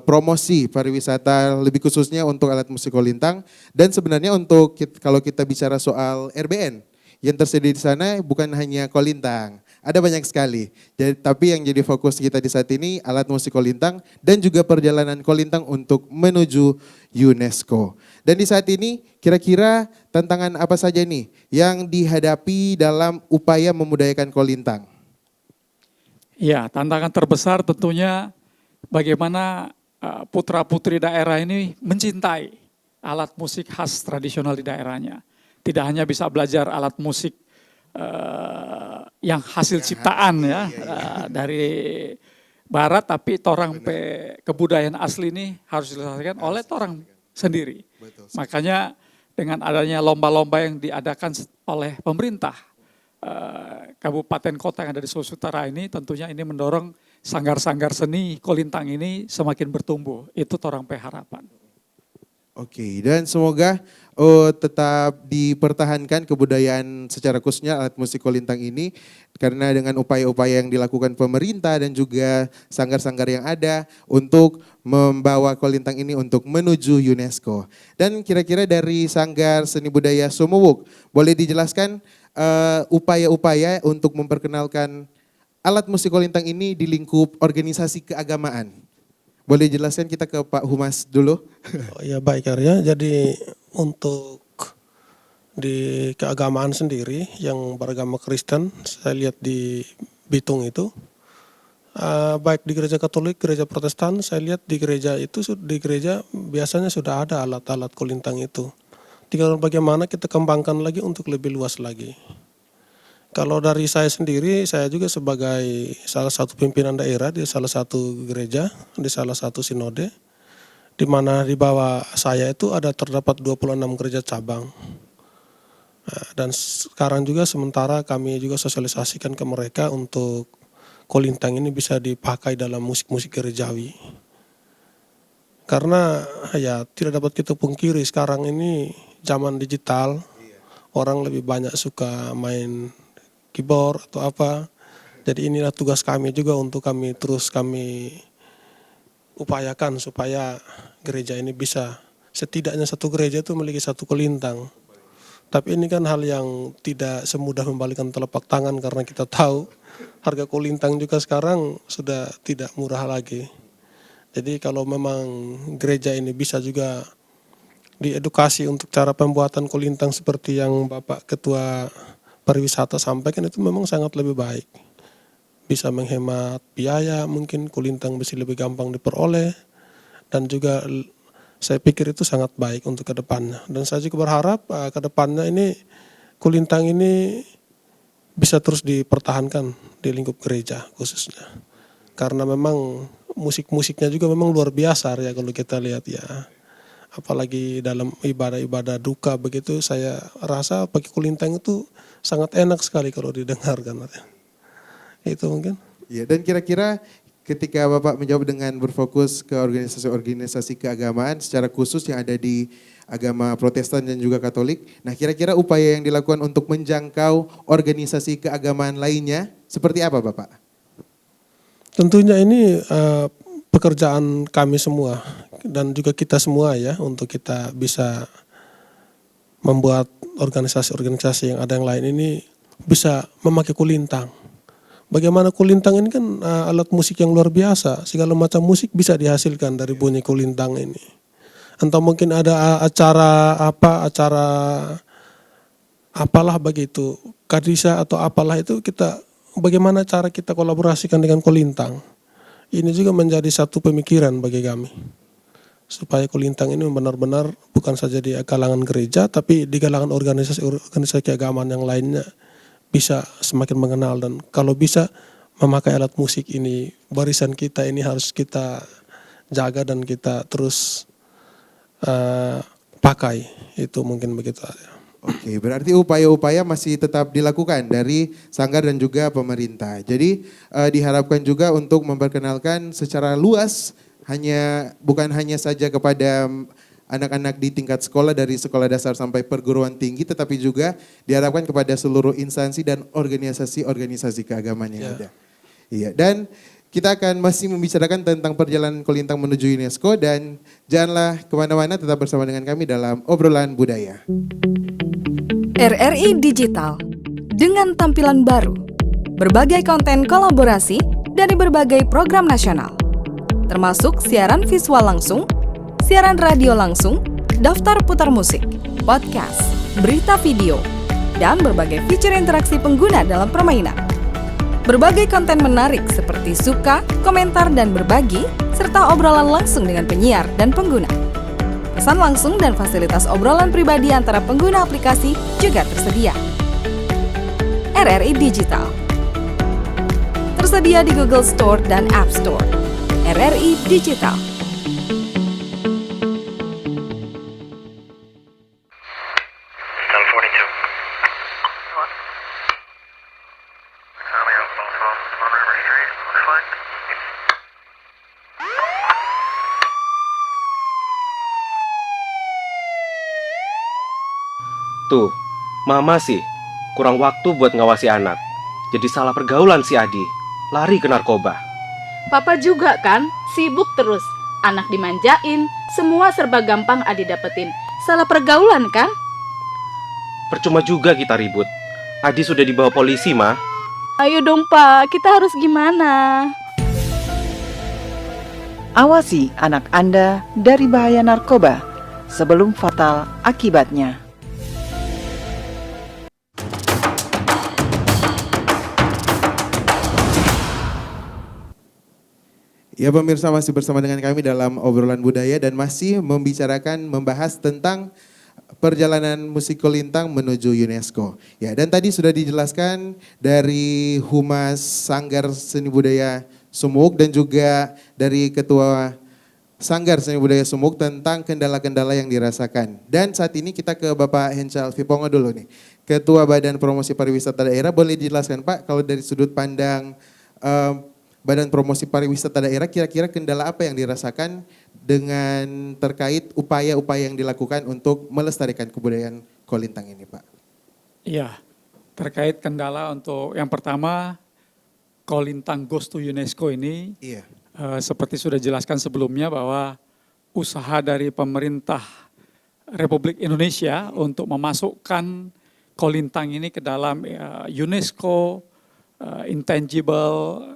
promosi pariwisata, lebih khususnya untuk alat musik kolintang. Dan sebenarnya untuk kalau kita bicara soal RBN, yang tersedia di sana bukan hanya kolintang, ada banyak sekali. Jadi, tapi yang jadi fokus kita di saat ini alat musik kolintang dan juga perjalanan kolintang untuk menuju UNESCO. Dan di saat ini kira-kira tantangan apa saja nih yang dihadapi dalam upaya memudayakan kolintang? Ya, tantangan terbesar tentunya bagaimana putra-putri daerah ini mencintai alat musik khas tradisional di daerahnya. Tidak hanya bisa belajar alat musik yang hasil ciptaan dari barat, tapi torang kebudayaan asli ini harus dilestarikan oleh torang sendiri. Makanya dengan adanya lomba-lomba yang diadakan oleh pemerintah kabupaten kota yang ada di Sulawesi Utara ini, tentunya ini mendorong sanggar-sanggar seni kolintang ini semakin bertumbuh. Itu torang harapan. Oke, dan semoga tetap dipertahankan kebudayaan secara khususnya alat musik kolintang ini, karena dengan upaya-upaya yang dilakukan pemerintah dan juga sanggar-sanggar yang ada untuk membawa kolintang ini untuk menuju UNESCO. Dan kira-kira dari Sanggar Seni Budaya Sumowok, boleh dijelaskan upaya-upaya untuk memperkenalkan alat musik kolintang ini di lingkup organisasi keagamaan? Boleh jelaskan kita ke Pak Humas dulu? Oh, ya baik Arya, jadi untuk di keagamaan sendiri yang beragama Kristen, saya lihat di Bitung itu, baik di gereja Katolik, gereja Protestan, saya lihat di gereja biasanya sudah ada alat-alat kolintang itu. Tinggal bagaimana kita kembangkan lagi untuk lebih luas lagi. Kalau dari saya sendiri, saya juga sebagai salah satu pimpinan daerah di salah satu gereja, di salah satu sinode, di mana di bawah saya itu terdapat 26 gereja cabang. Dan sekarang juga sementara kami juga sosialisasikan ke mereka untuk kolintang ini bisa dipakai dalam musik-musik gerejawi. Karena ya tidak dapat kita pungkiri sekarang ini zaman digital, orang lebih banyak suka main keyboard atau apa. Jadi inilah tugas kami juga untuk kami upayakan supaya gereja ini bisa, setidaknya satu gereja itu memiliki satu kolintang. Tapi ini kan hal yang tidak semudah membalikan telapak tangan karena kita tahu harga kolintang juga sekarang sudah tidak murah lagi. Jadi kalau memang gereja ini bisa juga diedukasi untuk cara pembuatan kolintang seperti yang Bapak Ketua Pariwisata sampaikan, itu memang sangat lebih baik. Bisa menghemat biaya, mungkin kolintang bisa lebih gampang diperoleh, dan juga saya pikir itu sangat baik untuk ke depannya. Dan saya juga berharap ke depannya ini kolintang ini bisa terus dipertahankan di lingkup gereja khususnya. Karena memang musik-musiknya juga memang luar biasa ya kalau kita lihat ya. Apalagi dalam ibadah-ibadah duka begitu, saya rasa pakai kolintang itu sangat enak sekali kalau didengarkan. Itu mungkin. Ya, dan kira-kira ketika Bapak menjawab dengan berfokus ke organisasi-organisasi keagamaan secara khusus yang ada di agama Protestan dan juga Katolik. Nah, kira-kira upaya yang dilakukan untuk menjangkau organisasi keagamaan lainnya seperti apa, Bapak? Tentunya ini pekerjaan kami semua dan juga kita semua ya, untuk kita bisa membuat organisasi-organisasi yang ada yang lain ini bisa memakai kulintang. Bagaimana kulintang ini kan alat musik yang luar biasa, segala macam musik bisa dihasilkan dari bunyi kulintang ini. Entah mungkin ada acara apalah begitu, kadisa atau apalah itu, kita bagaimana cara kita kolaborasikan dengan kulintang. Ini juga menjadi satu pemikiran bagi kami. Supaya kulintang ini benar-benar bukan saja di kalangan gereja, tapi di kalangan organisasi keagamaan yang lainnya bisa semakin mengenal, dan kalau bisa memakai alat musik ini, barisan kita ini harus kita jaga dan kita terus pakai. Itu mungkin begitu aja. Oke, berarti upaya-upaya masih tetap dilakukan dari Sanggar dan juga pemerintah. Jadi diharapkan juga untuk memperkenalkan secara luas, bukan hanya saja kepada anak-anak di tingkat sekolah dari sekolah dasar sampai perguruan tinggi, tetapi juga diharapkan kepada seluruh instansi dan organisasi-organisasi keagamaan yang ada. Iya, dan kita akan masih membicarakan tentang perjalanan Kolintang menuju UNESCO, dan janganlah kemana-mana, tetap bersama dengan kami dalam Obrolan Budaya. RRI Digital dengan tampilan baru, berbagai konten kolaborasi dari berbagai program nasional, termasuk siaran visual langsung, siaran radio langsung, daftar putar musik, podcast, berita video, dan berbagai fitur interaksi pengguna dalam permainan. Berbagai konten menarik seperti suka, komentar, dan berbagi, serta obrolan langsung dengan penyiar dan pengguna. Pesan langsung dan fasilitas obrolan pribadi antara pengguna aplikasi juga tersedia. RRI Digital tersedia di Google Store dan App Store. RRI Digital. Tuh, mama sih kurang waktu buat ngawasi anak. Jadi salah pergaulan si Adi, lari ke narkoba. Papa juga kan, sibuk terus. Anak dimanjain, semua serba gampang Adi dapetin. Salah pergaulan kan? Percuma juga kita ribut. Adi sudah dibawa polisi, Ma. Ayo dong Pak, kita harus gimana? Awasi anak Anda dari bahaya narkoba sebelum fatal akibatnya. Ya pemirsa, masih bersama dengan kami dalam Obrolan Budaya dan masih membahas tentang perjalanan musik Kolintang menuju UNESCO. Ya, dan tadi sudah dijelaskan dari Humas Sanggar Seni Budaya Sumuk dan juga dari Ketua Sanggar Seni Budaya Sumuk tentang kendala-kendala yang dirasakan. Dan saat ini kita ke Bapak Hencal Vipongo dulu nih. Ketua Badan Promosi Pariwisata Daerah, boleh dijelaskan Pak, kalau dari sudut pandang Badan Promosi Pariwisata Daerah, kira-kira kendala apa yang dirasakan dengan terkait upaya-upaya yang dilakukan untuk melestarikan kebudayaan Kolintang ini, Pak? Iya, terkait kendala untuk yang pertama, Kolintang Goes to UNESCO ini, Iya. Seperti sudah dijelaskan sebelumnya bahwa usaha dari pemerintah Republik Indonesia untuk memasukkan Kolintang ini ke dalam UNESCO Intangible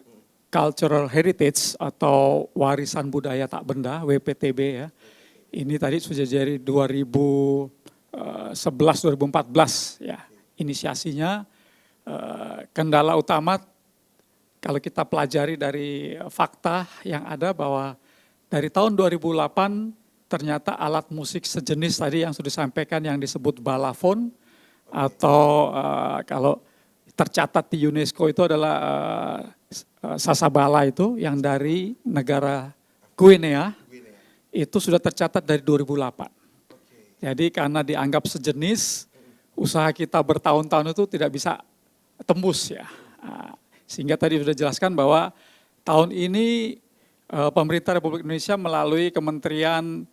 Cultural Heritage atau warisan budaya tak benda, WPTB ya. Ini tadi sudah dari 2011-2014 ya inisiasinya. Kendala utama kalau kita pelajari dari fakta yang ada bahwa dari tahun 2008 ternyata alat musik sejenis tadi yang sudah disampaikan yang disebut balafon atau kalau tercatat di UNESCO itu adalah sasabala itu yang dari negara Guinea itu sudah tercatat dari 2008. Jadi karena dianggap sejenis, usaha kita bertahun-tahun itu tidak bisa tembus ya. Sehingga tadi sudah jelaskan bahwa tahun ini pemerintah Republik Indonesia melalui Kementerian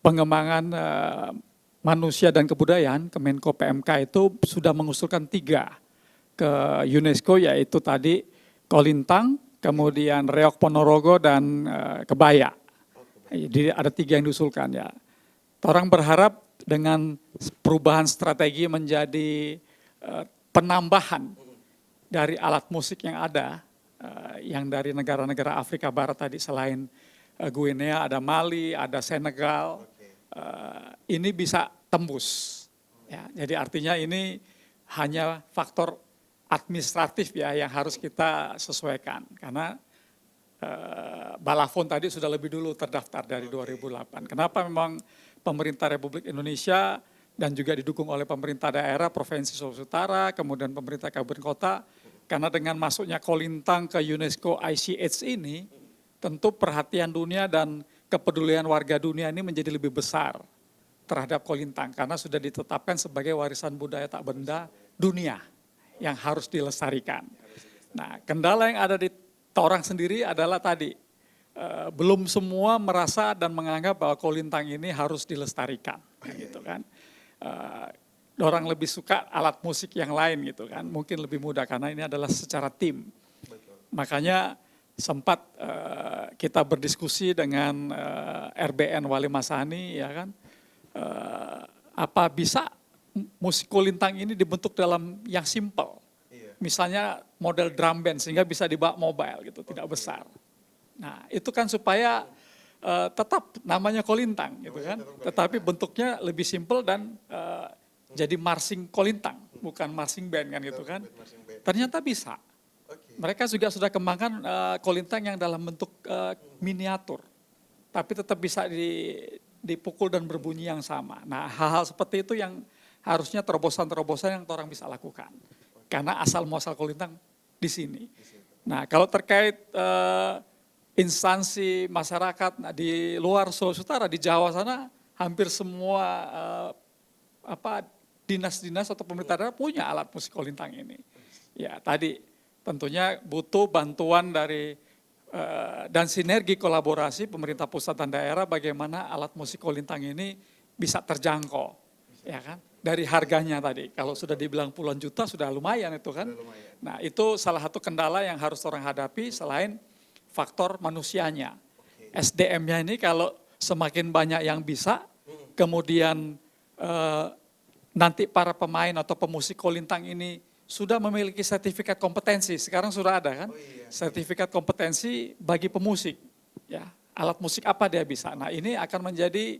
Pengembangan Manusia dan Kebudayaan, Kemenko PMK itu sudah mengusulkan 3 ke UNESCO, yaitu tadi Kolintang, kemudian Reok Ponorogo, dan Kebaya. Jadi ada 3 yang diusulkan ya. Orang berharap dengan perubahan strategi menjadi penambahan dari alat musik yang ada, yang dari negara-negara Afrika Barat tadi, selain Guinea, ada Mali, ada Senegal, ini bisa tembus. Ya, jadi artinya ini hanya faktor administratif ya yang harus kita sesuaikan, karena balafon tadi sudah lebih dulu terdaftar dari 2008. Kenapa memang pemerintah Republik Indonesia dan juga didukung oleh pemerintah daerah, Provinsi Sulawesi Utara, kemudian pemerintah kabupaten kota, karena dengan masuknya Kolintang ke UNESCO ICH ini, tentu perhatian dunia dan kepedulian warga dunia ini menjadi lebih besar terhadap Kolintang, karena sudah ditetapkan sebagai warisan budaya tak benda dunia yang harus dilestarikan. Nah, kendala yang ada di Torang sendiri adalah tadi, belum semua merasa dan menganggap bahwa Kolintang ini harus dilestarikan, gitu kan. Orang lebih suka alat musik yang lain gitu kan, mungkin lebih mudah karena ini adalah secara tim. Makanya sempat kita berdiskusi dengan RBN Wali Masani, ya kan, apa bisa musik Kolintang ini dibentuk dalam yang simple, misalnya model drum band sehingga bisa dibawa mobile gitu, tidak besar. Nah itu kan supaya tetap namanya Kolintang gitu kan, tetapi bentuknya lebih simple dan jadi marching Kolintang, bukan marching band kan gitu kan. Ternyata bisa. Mereka juga sudah kembangkan Kolintang yang dalam bentuk miniatur, tapi tetap bisa dipukul dan berbunyi yang sama. Nah hal-hal seperti itu yang harusnya terobosan-terobosan yang orang bisa lakukan. Karena asal muasal Kolintang di sini. Nah kalau terkait instansi masyarakat di luar Sulawesi Utara, di Jawa sana hampir semua dinas-dinas atau pemerintah daerah punya alat musik Kolintang ini. Ya tadi tentunya butuh bantuan dari dan sinergi kolaborasi pemerintah pusat dan daerah bagaimana alat musik Kolintang ini bisa terjangkau, ya kan? Dari harganya tadi, kalau sudah dibilang puluhan juta sudah lumayan itu kan. Nah itu salah satu kendala yang harus orang hadapi selain faktor manusianya. SDM-nya ini kalau semakin banyak yang bisa, kemudian nanti para pemain atau pemusik Kolintang ini sudah memiliki sertifikat kompetensi, sekarang sudah ada kan, sertifikat kompetensi bagi pemusik, ya alat musik apa dia bisa. Nah ini akan menjadi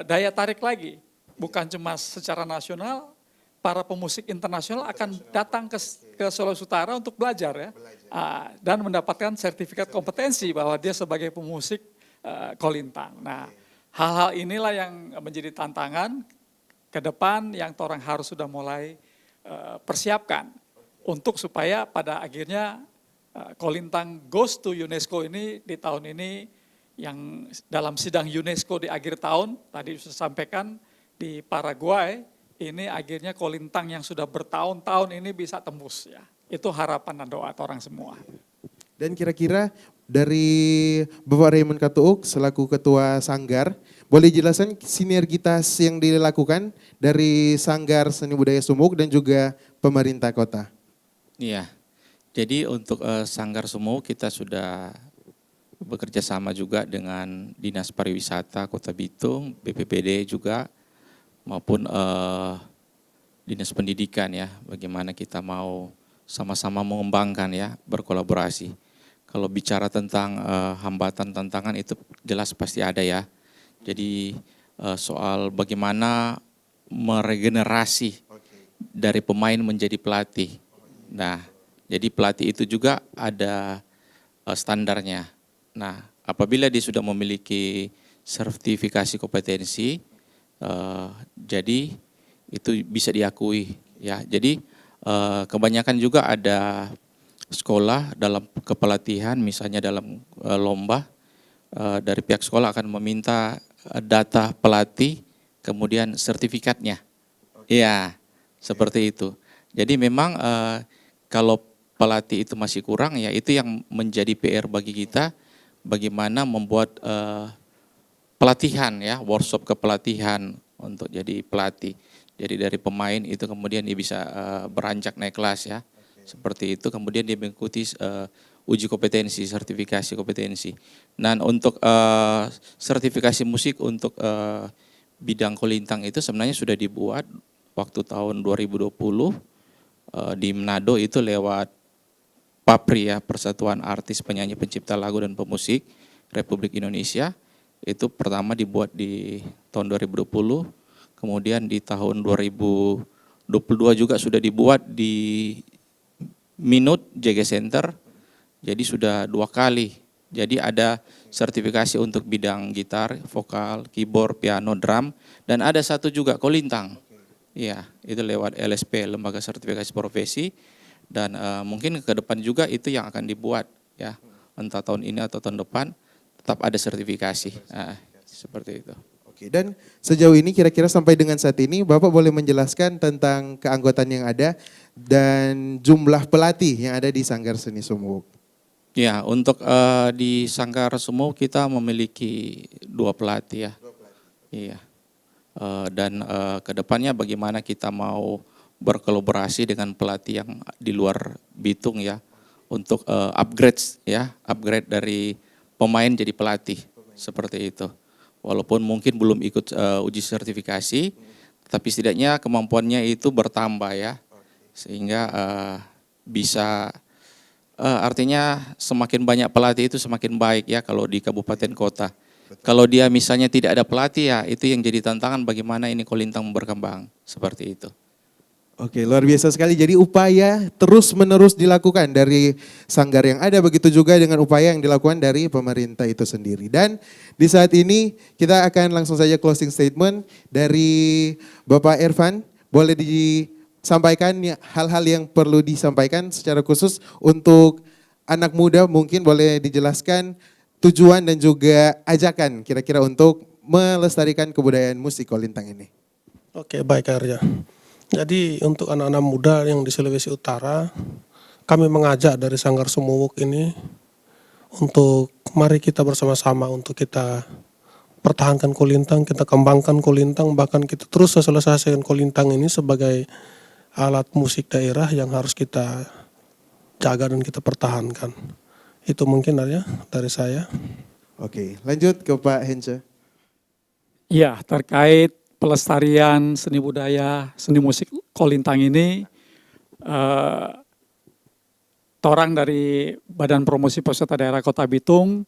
daya tarik lagi, bukan cuma secara nasional, para pemusik internasional akan datang ke Sulawesi Utara untuk belajar ya, dan mendapatkan sertifikat kompetensi bahwa dia sebagai pemusik Kolintang. Nah hal-hal inilah yang menjadi tantangan ke depan yang orang harus sudah mulai persiapkan untuk supaya pada akhirnya Kolintang goes to UNESCO ini di tahun ini, yang dalam sidang UNESCO di akhir tahun tadi sudah sampaikan di Paraguay, ini akhirnya Kolintang yang sudah bertahun-tahun ini bisa tembus ya. Itu harapan dan doa orang semua. Dan kira-kira dari Bapak Raymond Katuuk selaku Ketua Sanggar, boleh jelaskan sinergitas yang dilakukan dari Sanggar Seni Budaya Sumuk dan juga pemerintah kota? Iya, jadi untuk Sanggar Sumuk kita sudah bekerja sama juga dengan Dinas Pariwisata Kota Bitung, BPPD juga, maupun Dinas Pendidikan ya, bagaimana kita mau sama-sama mengembangkan ya, berkolaborasi. Kalau bicara tentang hambatan, tantangan itu jelas pasti ada ya. Jadi soal bagaimana meregenerasi dari pemain menjadi pelatih. Nah, jadi pelatih itu juga ada standarnya. Nah, apabila dia sudah memiliki sertifikasi kompetensi, jadi itu bisa diakui ya. Jadi kebanyakan juga ada sekolah dalam kepelatihan, misalnya dalam lomba, dari pihak sekolah akan meminta data pelatih, kemudian sertifikatnya. Iya, seperti itu. Jadi memang kalau pelatih itu masih kurang, ya itu yang menjadi PR bagi kita, bagaimana membuat pelatihan ya, workshop kepelatihan untuk jadi pelatih. Jadi dari pemain itu kemudian dia bisa beranjak naik kelas ya, seperti itu. Kemudian dia mengikuti uji kompetensi, sertifikasi kompetensi. Dan untuk sertifikasi musik untuk bidang kolintang itu sebenarnya sudah dibuat waktu tahun 2020 di Manado, itu lewat PAPRI ya, Persatuan Artis Penyanyi Pencipta Lagu dan Pemusik Republik Indonesia. Itu pertama dibuat di tahun 2020, kemudian di tahun 2022 juga sudah dibuat di Minut JG Center, jadi sudah 2 kali. Jadi ada sertifikasi untuk bidang gitar, vokal, keyboard, piano, drum, dan ada satu juga kolintang. Iya, itu lewat LSP, Lembaga Sertifikasi Profesi, dan mungkin ke depan juga itu yang akan dibuat ya, entah tahun ini atau tahun depan tetap ada sertifikasi. Seperti itu. Oke, dan sejauh ini kira-kira sampai dengan saat ini Bapak boleh menjelaskan tentang keanggotaan yang ada dan jumlah pelatih yang ada di Sanggar Seni Sumuk. Ya, untuk di Sanggar Sumuk kita memiliki 2 pelatih ya. Iya. Dan kedepannya bagaimana kita mau berkolaborasi dengan pelatih yang di luar Bitung ya, untuk upgrade dari pemain jadi pelatih, seperti itu. Walaupun mungkin belum ikut uji sertifikasi, tapi setidaknya kemampuannya itu bertambah ya, sehingga bisa artinya semakin banyak pelatih itu semakin baik ya kalau di kabupaten kota. Kalau dia misalnya tidak ada pelatih ya, itu yang jadi tantangan bagaimana ini kolintang berkembang, seperti itu. Oke, luar biasa sekali. Jadi upaya terus-menerus dilakukan dari sanggar yang ada, begitu juga dengan upaya yang dilakukan dari pemerintah itu sendiri. Dan di saat ini kita akan langsung saja closing statement dari Bapak Irfan. Boleh disampaikan hal-hal yang perlu disampaikan secara khusus untuk anak muda, mungkin boleh dijelaskan tujuan dan juga ajakan kira-kira untuk melestarikan kebudayaan musik kolintang ini. Oke, baik Arya. Jadi untuk anak-anak muda yang di Sulawesi Utara, kami mengajak dari Sanggar Sumuk ini untuk mari kita bersama-sama untuk kita pertahankan kolintang, kita kembangkan kolintang, bahkan kita terus sosialisasikan kolintang ini sebagai alat musik daerah yang harus kita jaga dan kita pertahankan. Itu mungkin Arya dari saya. Oke, lanjut ke Pak Hence. Ya, terkait pelestarian seni budaya, seni musik kolintang ini, torang dari Badan Promosi Pariwisata Daerah Kota Bitung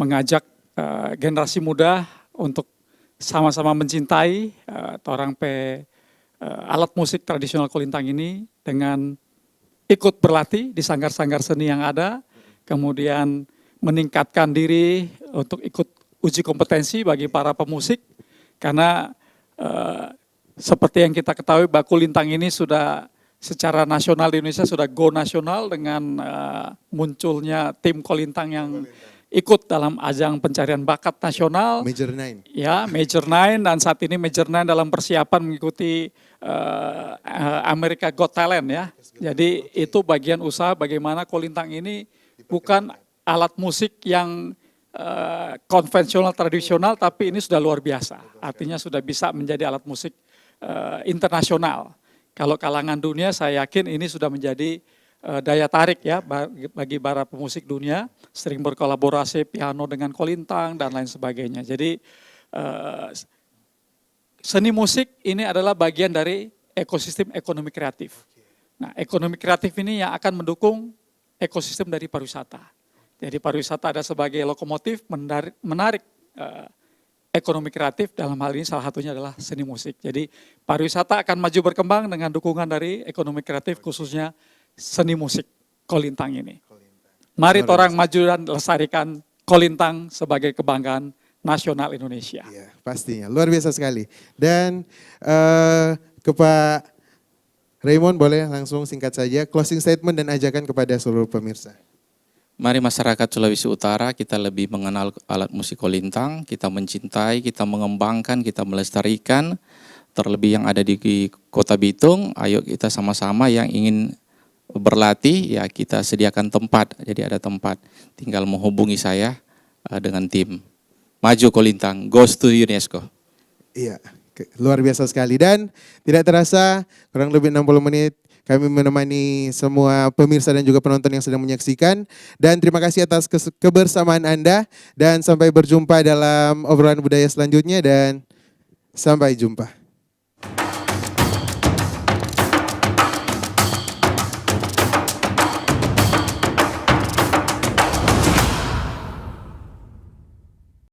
mengajak generasi muda untuk sama-sama mencintai torang alat musik tradisional kolintang ini dengan ikut berlatih di sanggar-sanggar seni yang ada, kemudian meningkatkan diri untuk ikut uji kompetensi bagi para pemusik, karena seperti yang kita ketahui bahwa kolintang ini sudah secara nasional di Indonesia sudah go nasional dengan munculnya tim kolintang yang ikut dalam ajang pencarian bakat nasional. Major 9. Ya, Major 9, dan saat ini Major 9 dalam persiapan mengikuti America Got Talent ya. Jadi itu bagian usaha bagaimana kolintang ini bukan alat musik yang konvensional tradisional, tapi ini sudah luar biasa. Artinya sudah bisa menjadi alat musik internasional. Kalau kalangan dunia saya yakin ini sudah menjadi daya tarik ya bagi para pemusik dunia, sering berkolaborasi piano dengan kolintang dan lain sebagainya. Jadi seni musik ini adalah bagian dari ekosistem ekonomi kreatif. Nah, ekonomi kreatif ini yang akan mendukung ekosistem dari pariwisata. Jadi pariwisata ada sebagai lokomotif menarik ekonomi kreatif, dalam hal ini salah satunya adalah seni musik. Jadi pariwisata akan maju berkembang dengan dukungan dari ekonomi kreatif khususnya seni musik kolintang ini. Mari orang maju dan lestarikan kolintang sebagai kebanggaan nasional Indonesia. Iya, pastinya. Luar biasa sekali. Dan ke Pak Raymond boleh langsung singkat saja closing statement dan ajakan kepada seluruh pemirsa. Mari masyarakat Sulawesi Utara kita lebih mengenal alat musik kolintang, kita mencintai, kita mengembangkan, kita melestarikan, terlebih yang ada di Kota Bitung, ayo kita sama-sama yang ingin berlatih, ya kita sediakan tempat. Jadi ada tempat, tinggal menghubungi saya dengan tim. Maju Kolintang, goes to UNESCO. Iya, luar biasa sekali. Dan tidak terasa kurang lebih 60 menit kami menemani semua pemirsa dan juga penonton yang sedang menyaksikan. Dan terima kasih atas kebersamaan Anda. Dan sampai berjumpa dalam obrolan budaya selanjutnya dan sampai jumpa.